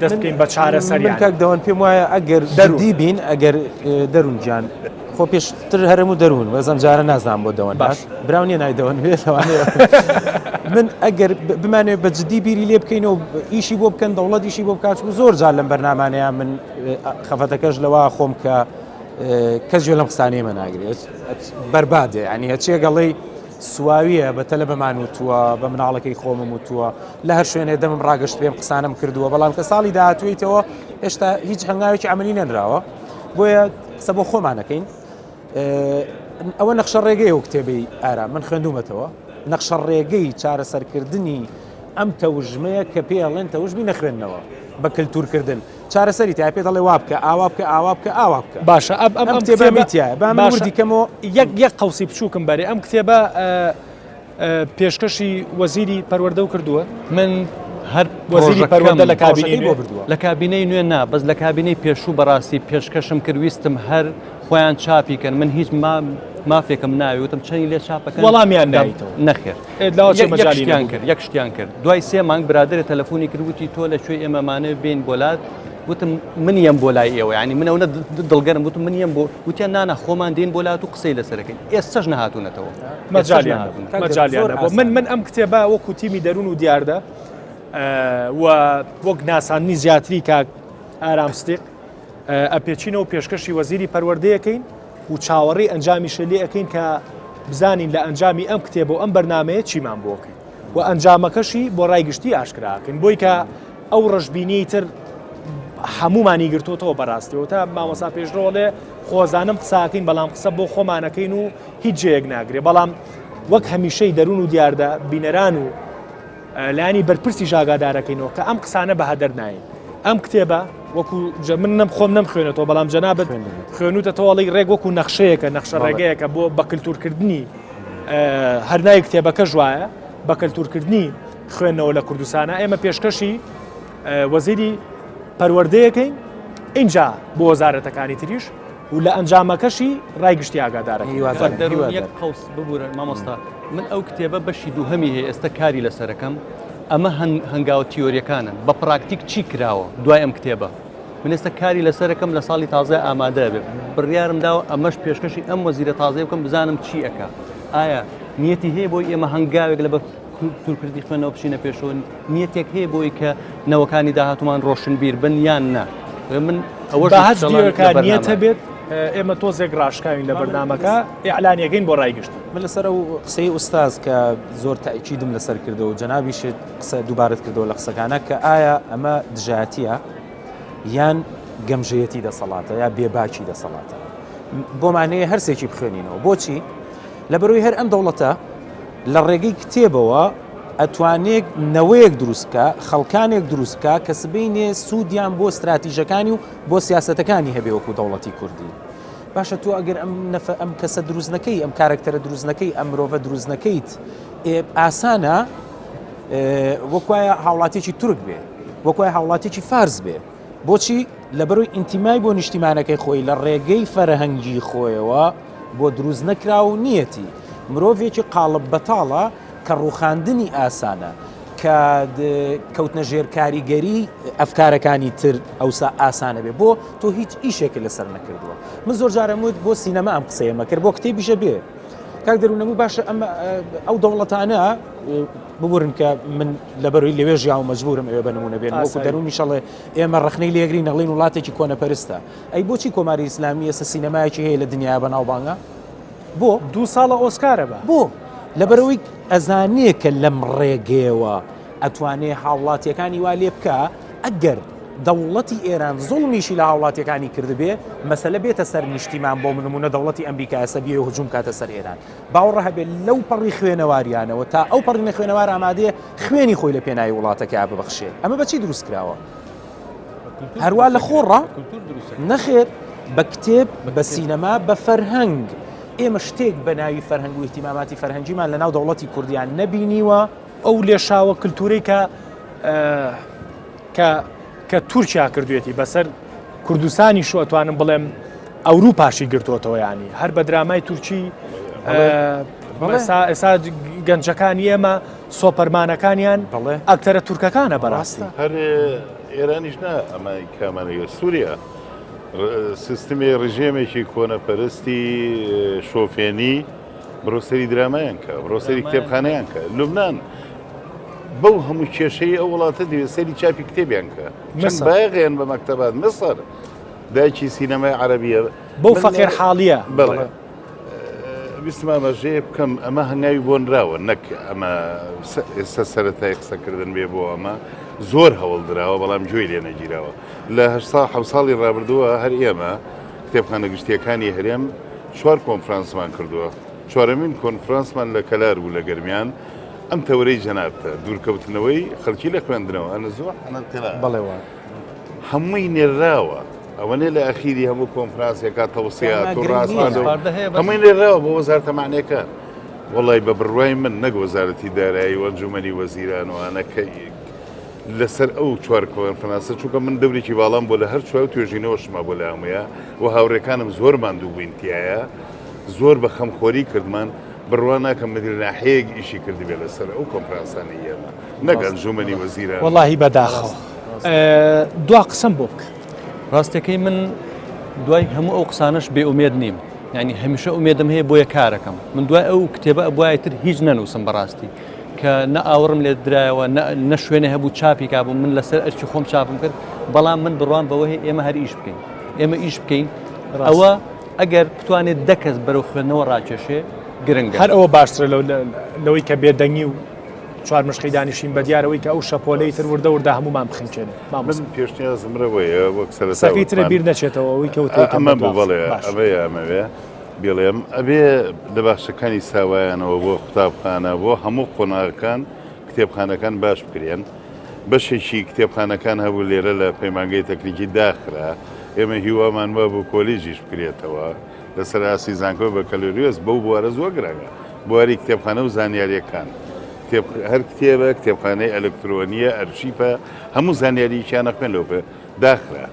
دەست بکەین بە چارە سەریان کاک دەوان پێم وایە ئەگەر دەردی بین ئەگەر دەروونجان خۆ پێشتر هەرم و دەروون بەزەم جارە نازانام بۆ دەوەن باش براونیە نایدەوەن من ئەگەر بمانێت بە جددی بیری لێ بکەینەوە ئیشی بۆ بکەن دەوڵەت ئیشی بۆ بکات و زۆر جار لەم بەرنامانەیە من خەفەتەکەش لەوە خۆم کە کەس لەم قسانەیە مە ناگرێت بەربادێ ینی هەچێ گەڵی سواویە بە تەلە بەمان وتووە بە مناڵەکەی خۆمم وتووە لە هەر شوێنێ دەمم ڕاگەشت پێم قسانم کردووە بەڵام کە ساڵی داهاتوێتەوە هێشتا هیچ هەنگاوێکی عملی نەنراوە بۆیە قسە بۆ خۆمانەکەین ئەوە نەخشە ڕێگەی و کتێبی ئارا من خوێندومەتەوە نەخشە ڕێگەی چارەسەرکردنی ئەم تەوژمەیە کە پێڵێن تەوژمی نەخوێندنەوە بە کللتورکردن چارەسەری تا پێ دەڵێ وا بکە ئاوا بکە ئاوا بکە ئاوا بکە باشە ئەم کتێبەمیتیە با من وردیکەمەوە یەک قەوسی بچووکم بەرێ ئەم کتێبە پێشکەشی وەزیری پەروەردە و کردووە من هەر وەزیری پەروەردە لە کابینەی بۆ بردووە لە کابینەی نوێ نا بەس لە کابینەی پێشوو بەڕاستی پێشکەشم کرد ویستم هەر خۆیان چاپیکەن من هیچ مافێکم ناوی وتم چەندی لێ چاپەکەن وەڵامیان نایتەوە نەخێر یەک شتیان کرد دوای 3 مانگ برادرە تەلەفۆنی کرد وتی تۆ لەکوێ ئێمەمانە بین بۆلات وتم منیم بۆ لای ئێوە ینی منەوە دڵگەرم وتم منیم بۆ وتیان نانە خۆمان دێن بۆلات و قسەی لەسەرەکەین ئێستش نەهاتوونەتەوە مەجالیان من ئەم کتێبە وەکو تیمی دەروون و دیاردە وەک ناسانی زیاتری کاک ئارامستێق ئەپێچینەوە پێشکەشی وەزیری پەروەردەیەکەین و چاوەڕێی ئەنجامی شەلی ئەەکەین کە بزانین لە ئەنجامی ئەم کتێب و ئەم بەرنمەیە چیمان بۆکەین و ئەنجامەکەشی بۆ ڕایگشتی ئاشکراکەین بۆی کە ئەو ڕژبینی تر هەمومانی گرتوتەوە بەڕاستیەوە تا مامۆسا پێشڕۆڵێ خۆزانم قساکەین بەڵام قسە بۆ خۆمانەکەین و هیچ جەیەک ناگرێ بەڵام وەک هەمیشەی دەروون و دیاردە بینەران و لانی بەرپرسی ژاگادارەکەینەوە کە ئەم قسانە بە هەدەر ناین ئەم کتێبە وەکو من خۆم نەمخوێنێتەوە بەڵام جەنابەت خوێنوتەوەڵی ڕێک وەکو نەخشەیەکە نەخشە ڕێگەیەکە بۆ بە کللتورکردنی هەرنای کتێبەکە ژوایە بە کللتورکردنی خوێندنەوە لە کوردستانە ئێمە پێشکەشی وەزیری پەروەردەیەکەین اینجا بۆ وەزارەتەکانی تریش و لە ئەنجامەکەشی ڕایگشتی ئاگادارەکەی یەک قەوس ببوورە مامۆستا من ئەو کتێبە بەشی دووهەمی هەیە ئێستا کاری لەسەرەکەم ئەمە هەنگاوە تیۆریەکانن بە پراکتیک چی کراوە دوای ئەم کتێبە من ئێستا کاری لەسەرەکەم لە ساڵی تازای ئامادە بێت بڕیارم داوە ئەمەش پێشکەشی ئەم وەزیرە تازای بکەم بزانم چی ئەکا ئایا نیەتی هەیە بۆی ئێمە هەنگاوێک لە بە تورکردی خوێنەوە بچینە پێشەوە نیەتێک هەیە بۆی کە نەوەکانی داهاتومان ڕۆشن بیر بن یان نا من ئەوەشکانیەتە بێت ئێمە تۆزێک ڕاشکاوین لە بەرنامەکە ئیعلانیەکەین بۆ ڕایگشت من لەسەر و قسەی ئوستاز کە زۆر تاکیدم لەسەر کردەوە و جەنابیشت قسە دووبارەت کردەوە لە قسەکانە کە ئایا ئەمە دژایەتیە یان گەمژەیەتی دەسەڵاتە یا بێباکی دەسەڵاتە بۆمانەیە هەرسێکی بخوێنینەوە بۆچی لەبەرەوەی هەر ئەم دەوڵەتە لە ڕێگەی کتێبەوە ئەتوانێک نەوەیەک دروستکە خەڵکانێک دروستکە کە سبەینێ سوودیان بۆ استراتیژەکانی و بۆ سیاسەتەکانی هەبێ وەکو دەوڵەتی کوردی باشە تو ئەگەر ئەم کەسە دروستنەکەی ئەم کارکتەرە دروستنەکەی ئەم مرۆڤە دروستنەکەیت ئاسانە وەکوایە هاوڵاتێکی تورک بێ وەکوای هاوڵاتێکی فارس بێ بۆچی لەبەرەوەی ئینتیمای بۆ نیشتیمانەکەی خۆی لە ڕێگەی فەرهەنگی خۆیەوە بۆ دروست نەکرا و نیەتی مرۆڤێکی قاڵب بەتاڵە کە ڕوخاندنی ئاسانە کە کەوتنە ژێر کاریگەری ئەفکارەکانی تر ئەوسا ئاسانە بێ بۆ تۆ هیچ ئیشێکی لەسەر نەکردووە من زۆر جارەموت بۆ سینەما ئەم قسەیەمە کرد بۆ کتێبیشە بێ کاک دەروونەموو باشە ئەو دەوڵەتانە ببورن کە من لەبەرەوەی لەوێ ژیاو مەجبورم ئێوە بنمونە بێن وەکو دەروونی شەڵێ ئێمە ڕخنەی لێگری نەڵین وڵاتێکی کۆنەپەرستە ئەی بۆچی کۆماری ئیسلامی ئێستا سینەمایەکی هەیە لە دنیا بەناوبانگە بۆ 2 ساڵە ئۆسکارە بە بۆ لەبەرەوەی ئەزانەیە کە لەم ڕێگەیەوە ئەتوانێ هاوڵاتیەکانی وا لێ بکە ئەگەر دەوڵەتی ئێران زوڵمیشی لە هاوڵاتیەکانی کردبێ مەسەلە بێتە سەر نیشتیمان بۆ منمونە دەوڵەتی ئەمریکا سەبیە هجووم کاتە سەر ئێران باوەڕە هەبێت لەو پەڕی خوێنەواریانەوە تا ئەو پەڕینە خوێنەوار ئامادەیە خوێنی خۆی لە پێناوی وڵاتەکە ببەخشێ ئەمە بەچی دروست کراوە هەروە لە خۆڕە نەخێر بە کتێب بە سینەما بە فەرهەنگ ئێمە شتێک بە ناوی فەرهەنگ و احتیماماتی فەرهەنگیمان لە ناو دەوڵەتی کوردیان نەبینیوە ئەو لێشاوە کللتوری کە تورکیا کردوێتی بەسەر کوردستانی شو ئەتوانم بڵێم ئەوروپاشی گرتوۆتەوە ینی هەر بە درامای تورکی ئێستا گەنجەکانی ئێمە سۆپەرمانەکانیان ئەکتەرە تورکەکانە بەڕاستی هەر ئێرانیش نا ئەمە کامانەیە سووریا سیستمی ڕژێمێکی کۆنەپەرستی شۆفێنی بڕۆسەری درامایان کە بڕۆسەری کتێبخانەیان کە لوبناان بەو هەموو کێشەی ئەو وڵاتە دەوێسەری چاپی کتێبیان کە باغیان بە مەکتەبات مەسەر دایکی سینەمای عەرەبیە بەو فەقیر حاڵیە بڵێ ویستم ئاماژەیە بکەم ئەمە هەنگاوی بۆنراوە نەک ئەمە ئێستا سەرەتای قسەکردن بێ بۆ ئەمە زۆر هەوڵدراوە بەڵام گوێی لێ نەگیراوە لە ه ساڵی ڕابردووە هەر ئێمە کتێبخانە گشتیەکانی هەرێم 4 کۆنفرانسمان کردووە چوارەمین کۆنفرانسمان لە کەلار بوو لە گەرمیان ئەم تەورەی جەنابتە دوورکەوتنەوەی خەڵکی لە خوێندنەوە ئەنە زۆر بڵێوە هەمووی نێراوە ئەوەنێ لە ئەخیری هەموو کۆنفرانسێکا تەوسیات و ڕاستمان هەمووی نێراوە بۆ وەزارەتە تەمانیەکان وەڵی بە بڕوای من نەک وەزارەتی دارایی و ئەنجومەنی وەزیرانوانەکە لەسەر ئەو 4 کۆنفرانسە چونکە من دەورێکی باڵام بۆ لە هەر چوار توێژینەوەشما بۆ لە هەموویە و هاوڕێکانم زۆر ماندوو بووینتیایە زۆر بە خەمخۆری کردمان بڕوان ناکەم مدیر ناحەیەک ئیشی کردی بێ لەسەر ئەو کۆنفرانسانی ئێمە نەک ئەنجومەنی وەزیران وەڵاهی بەداخەوە دوا قسەم بۆ بکە ڕاستەکەی من دوای هەموو ئەو قسانش بێئومێد نیم ینی هەمیشە ئومێدم هەیە بۆیە کارەکەم من دوای ئەو کتێبە بوایتر هیچ نەنووسم بەڕاستی کە نە ئاورم لێ درایەوە نە شوێنە هەبوو چاپی کابوو من لەسەر ئەرکی خۆم چاپم کرد بەڵام من بڕوان بەوەی ئێمە هەر ئیش بکەین ئێمە ئیش بکەین ئەوە ئەگەر بتوانێت دەکەس بەرەو خوێندنەوە ڕاکێشێ گرنگە هەر ئەوە باشترە لەوەی کە بێدەنگی و چوار مشقی دانیشین بە دیارەوەی کە ئەو شەپۆلەی تر وردە وردە هەمومان بخینچێن من پێشنیازمرەوەیە وەک سەقیترە بیر نەچێتەوە ئەوەی کەوتێ ئەمە بۆ بڵێ ئەمەیە ئەمەوێ بێڵێم ئەبێ لە باخچەکانی ساوایانەوە بۆ قوتابخانە بۆ هەموو قۆناغەکان کتێبخانەکان باش بکرێن بەشێکی کتێبخانەکان هەبوو لێرە لە پەیمانگەی تەکنیکی داخرا ئێمە هیوامان وە بۆ کۆلیژیش بکرێتەوە لەسەر ئاسی زانکۆ بە کەلۆریۆس بەو بوارە زۆر گرنگە بواری کتێبخانە و زانیاریەکان هەر کتێبە کتێبخانەی ئەلکترۆنیە ئەرشیفە هەموو زانیارییان خوێن لەو داخرا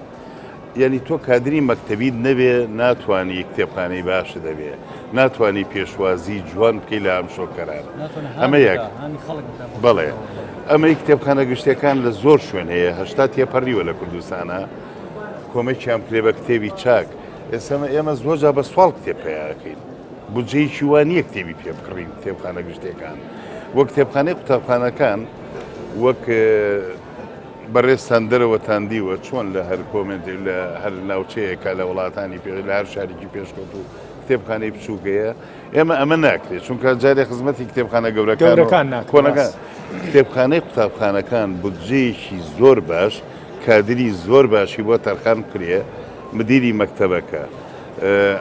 یعنی تۆ کادری مەکتەبیت نەبێ ناتوانانی کتێبخانەی باشە دەبێ ناتوانانی پێشوازی جوان بکەی لە ئەم شۆکەران ئەمە یەک بەڵێ ئەمەی کتێبخانە گشتەکان لە زۆر شوێن هەیە هەشتا تێپەڕیوە لە کوردستانە کۆمەکیان کرێ بە کتێبی چاک ئێستا ئێمە زۆرجا بە سوال کتێب پیاکەین بودجەیەکی وانییە کتێبی پێ بکڕین کتێبخانە گشتەکان وەک کتێبخانەی قوتابخانەکان وەک بەڕێستان دەرەوەتاندیوە چۆن لە هەر کۆمنت لە هەر ناوچەیەکە لە وڵاتانی پێ لە هەر شارێکی پێشکەوت و کتێبخانەی بچووکەیە ئێمە ئەمە ناکرێت چونکە جارێ خزمەتی کتێبخانە گەورەکان کۆنەکان کتێبخانەی قوتابخانەکان بودجەیەکی زۆر باش کادری زۆر باشی بۆ تەرخان کرێ مدیری مەکتەبەکە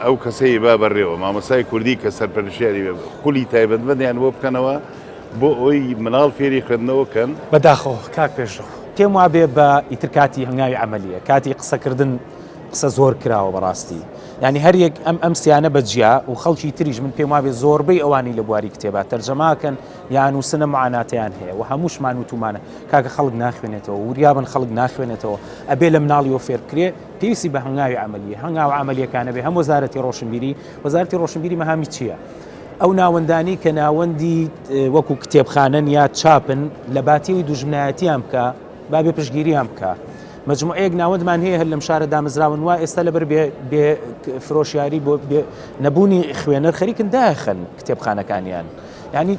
ئەو کەسەی با بەڕێوە مامۆسای کوردی کە سەرپەرشیاری خولی تایبەتمەندیان بۆ بکەنەوە بۆ ئەوی مناڵ فێری خوێندنەوەکەن بەداخەوە کاک پێشەوە پێم وا بێ بە ئیتر کاتی هەنگاوی عملیە کاتی قسەکردن قسە زۆر کراوە بەڕاستی ینی هەریەک ئەم سیانە بەجیا و خەڵکی تریش من پێم وابێ زۆربەی ئەوانی لە بواری کتێبە تەرجەماکەن یان وسنە معاناتیان هەیە و هەمووشمان وتومانە کاکە خەڵک ناخوێنێتەوە وریابن خەڵک ناخوێنێتەوە ئەبێ لە مناڵیەوە فێر بکرێ پێویستی بە هەنگاوی عملیە هەنگاو عملیەکانە بێ هەم وەزارەتی ڕۆشنبیری مەهامی چییە؟ ئەو ناوەندانی کە ناوەندی وەکو کتێبخانەن یا چاپن لە باتیەوەی دوژمنایەتیان بکە با بێ پشگیریان بکە مجموعەیەک ناوەندمان هەیە هەر لەم شارە دامەزراون وە ئێستا لەبەر بێ فرۆشیاری بۆ نەبوونی خوێنەر خەریکن داخەن کتێبخانەکانیان ینی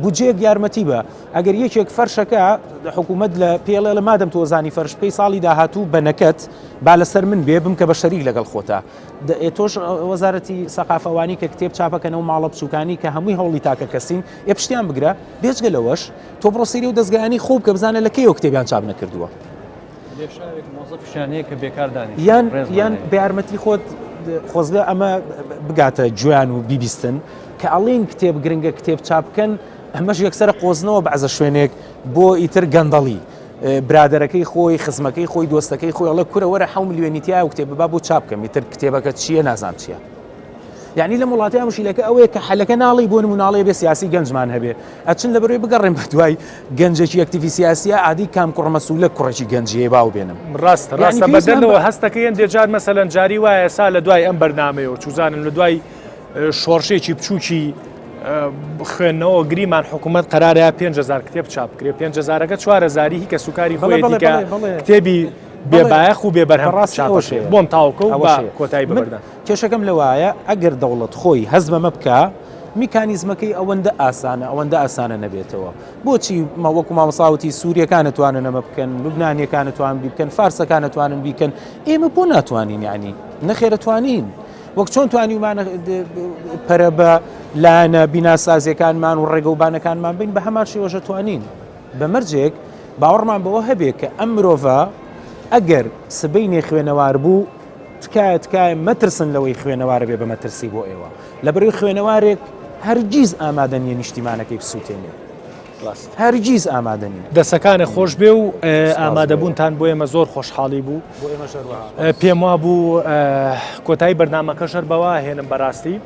بودجەیەک یارمەتی بە ئەگەر یەکێک فەرشەکە حکوومەت لە پێڵێ لە مادەم تۆزانی فەرش پێی ساڵی داهاتوو بە نەکەت با لەسەر من بێ بم کە بە شەریک لەگەڵ خۆتا تۆش وەزارەتی سەقافەوانی کە کتێب چاپەکەنەوە ماڵە بچووکانی کە هەمووی هەوڵی تاکە کەسین یە پشتیان بگرە بێجگە لەوەش تۆ بڕۆسیری و دەستگایانی خۆب کە بزانە لە کەیەوە کتێبیان چاپ نەکردووە مۆزەفیشانەیە کە بێکاردانی یان بە یارمەتی خۆت خۆزگە ئەمە بگاتە جویان و بیبیستن کە ئەڵین کتێب گرنگە کتێب چاپکەن ئەمەش یەکسەرە قۆزنەوە بەعزە شوێنێک بۆ ئیتر گەندەڵی برادەرەکەی خۆی خزمەکەی خۆی دۆستەکەی خۆی ئەڵە کورە وەرە 7 میلیۆنیتیای و کتێب ببا بۆ چاپکەم ئیتر کتێبەکە چییە نازان چییە یعنی لە وڵاتی مشیلەکە ئەوەیە کە حەلەکە ناڵی بۆ نموناڵی بێ سیاسی گەنجمان هەبێ ئەچن لە بەروی بگەڕێن بە دوای گەنجێکی ئەکتیڤی سیاسیە عادی کام کوڕمەسوولە کوڕێکی گەنجیە باو بێنم ڕاستە بەدەنەوە هەستەکەیان دێجار مەسەلەن جاری وایە سا لە دوای ئەم بەرنامەیەوە چوزانن لە دوای شۆڕشێکی بچووکی خوێندنەوە گریمان حکوومەت قەرارەیە 5,000 کتێب چاپکرێ 5,000ەکە 4,000 هی کە سوکاری خۆیەتی کتێبی بێبایەخ و بێبەرهەم چاپەشێ بۆم تاوکە و بە کۆتایی ببەردە کێشەکەم لەوایە ئەگەر دەوڵەت خۆی هەز بەمە بکە میکانیزمەکەی ئەوەندە ئاسانە نەبێتەوە بۆچی وەکو مامەساوتی سووریەکان نتوانن ئەمە بکەن لوبنانیەکان نتوان بیکەن فارسەکان نتوانن بیکەن ئێمە بۆ ناتوانین یعنی نەخێرە توانین وەک چۆن توانیمانە پەرە بە لاەنە بیناسازیەکانمان و ڕێگەوبانەکانمان بین بە هەمان شێوەژە توانین بە مەرجێک باوەڕمان بەوە هەبێ کە ئەم مرۆڤە ئەگەر سبەینێ خوێنەوار بوو تکایە مەترسن لەوەی خوێنەوارە بێ بە مەترسی بۆ ئێوە لەبەروی خوێنەوارێک هەرگیز ئامادە نیە نیشتیمانەکەی بسووتێنێ هەرگیز ئامادە نیە دەسەکانە خۆش بێ و ئامادەبوونتان بۆ ئێمە زۆر خۆشحاڵی بوو پێم وا بوو کۆتایی بەرنامەکە شەر بەوە هێنم بەڕاستی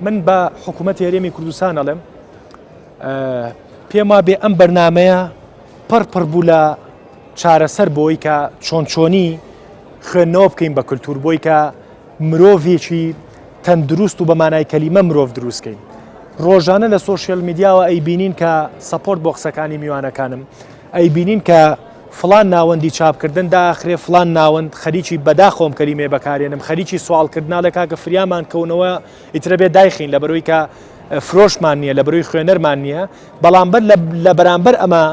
من بە حکوومەت هێرێمی کوردستان ئەڵێم پێم وا بێ ئەم بەرنامەیە پڕ بوو لە چارەسەر بۆی کە چۆنچۆنی خوێندنەوە بکەین بە کولتور بۆی کە مرۆڤێکی تەندروست و بەمانای کەلیمە مرۆڤ دروستکەین ڕۆژانە لە سۆشیل میدیاوە ئەیبینین کە سەپۆرت بۆ قسەکانی میوانەکانم ئەیبینین کە فلان ناوەندی چاپکردن داخرێ فلان ناوەند خەریکی بەداخۆم کەلیمێ بەکارێنم خەریکی سوالکردنا لە کاکە فریامان کەونەوە ئیترە بێ دایخین لە بەرۆی کە فرۆشمان نییە لە بەرۆی خوێنەرمان نییە بەڵام لە بەرامبەر ئەمە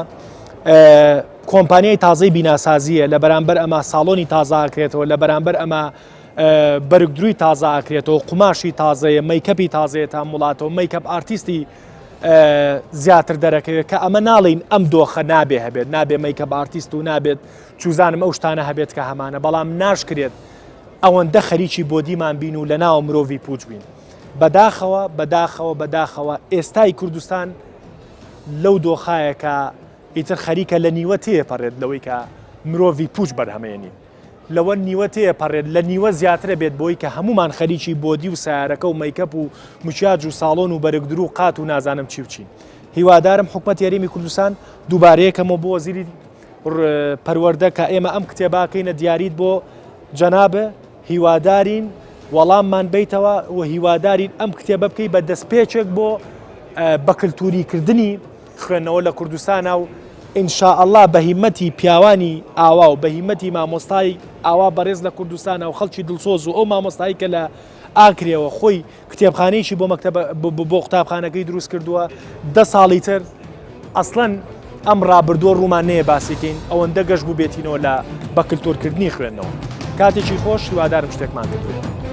کۆمپانیای تازەی بیناسازیە لە بەرامبەر ئەمە ساڵۆنی تازاکرێتەوە لە بەرامبەر ئەمە بەرگدروی تازاکرێتەوە قوماشی تازەیە مەیکەپی تازەیە تا وڵاتەوە مەیکەپ ئارتیستی زیاتر دەرەکەوێت کە ئەمە ناڵین ئەم دۆخە نابێ هەبێت نابێ مەیکەپ ئارتیست و نابێت چوزانم ئەو شتانە هەبێت کە هەمانە بەڵام ناشکرێت ئەوەندە خەریکی بۆ دیمان بین و لە ناو مرۆڤی پوچ بین بەداخەوە ئێستای کوردستان لەو دۆخایەکە ئیتر خەریکە لە نیوە تێپەڕێت لەوەی کە مرۆڤی پوچ بەرهەمێنی لەوە نیوە تێپەڕێت لە نیوە زیاترە بێت بۆی کە هەمومان خەریکی بۆدی و سیارەکە و مەیکەپ و موچیاج و ساڵۆن و بەرگدر و قات و نازانم چی بچین هیوادارم حکوومەت یاریمی کوردستان دووبارەیەکەمەوە بۆ وەزیری پەروەردە کە ئێمە ئەم کتێباکەینە دیاریت بۆ جەنابە هیوادارین وەڵاممان بیتەوە و هیوادارین ئەم کتێبە بکەی بە دەستپێچێک بۆ بەکلتوریکردنی خوێندنەوە لە کوردستانە و ئینشاءالله بە هیمەتی پیاوانی ئاوا و بە هیمەتی مامۆستای ئاوا بەڕێز لە کوردستانە و خەڵکی دڵسۆز و ئەو مامۆستایی کە لە ئاکرێەوە خۆی کتێبخانەیەکی بۆ قوتابخانەکەی دروست کردووە 10 ساڵی تر ئەسڵەن ئەم ڕابردووە ڕوومان نەیە باسیکەین ئەوەندە گەشت بوو بێتینەوە لە بەکلتورکردنی خوێندنەوە کاتێکی خۆش هیوادارم شتێکمان کردوێت.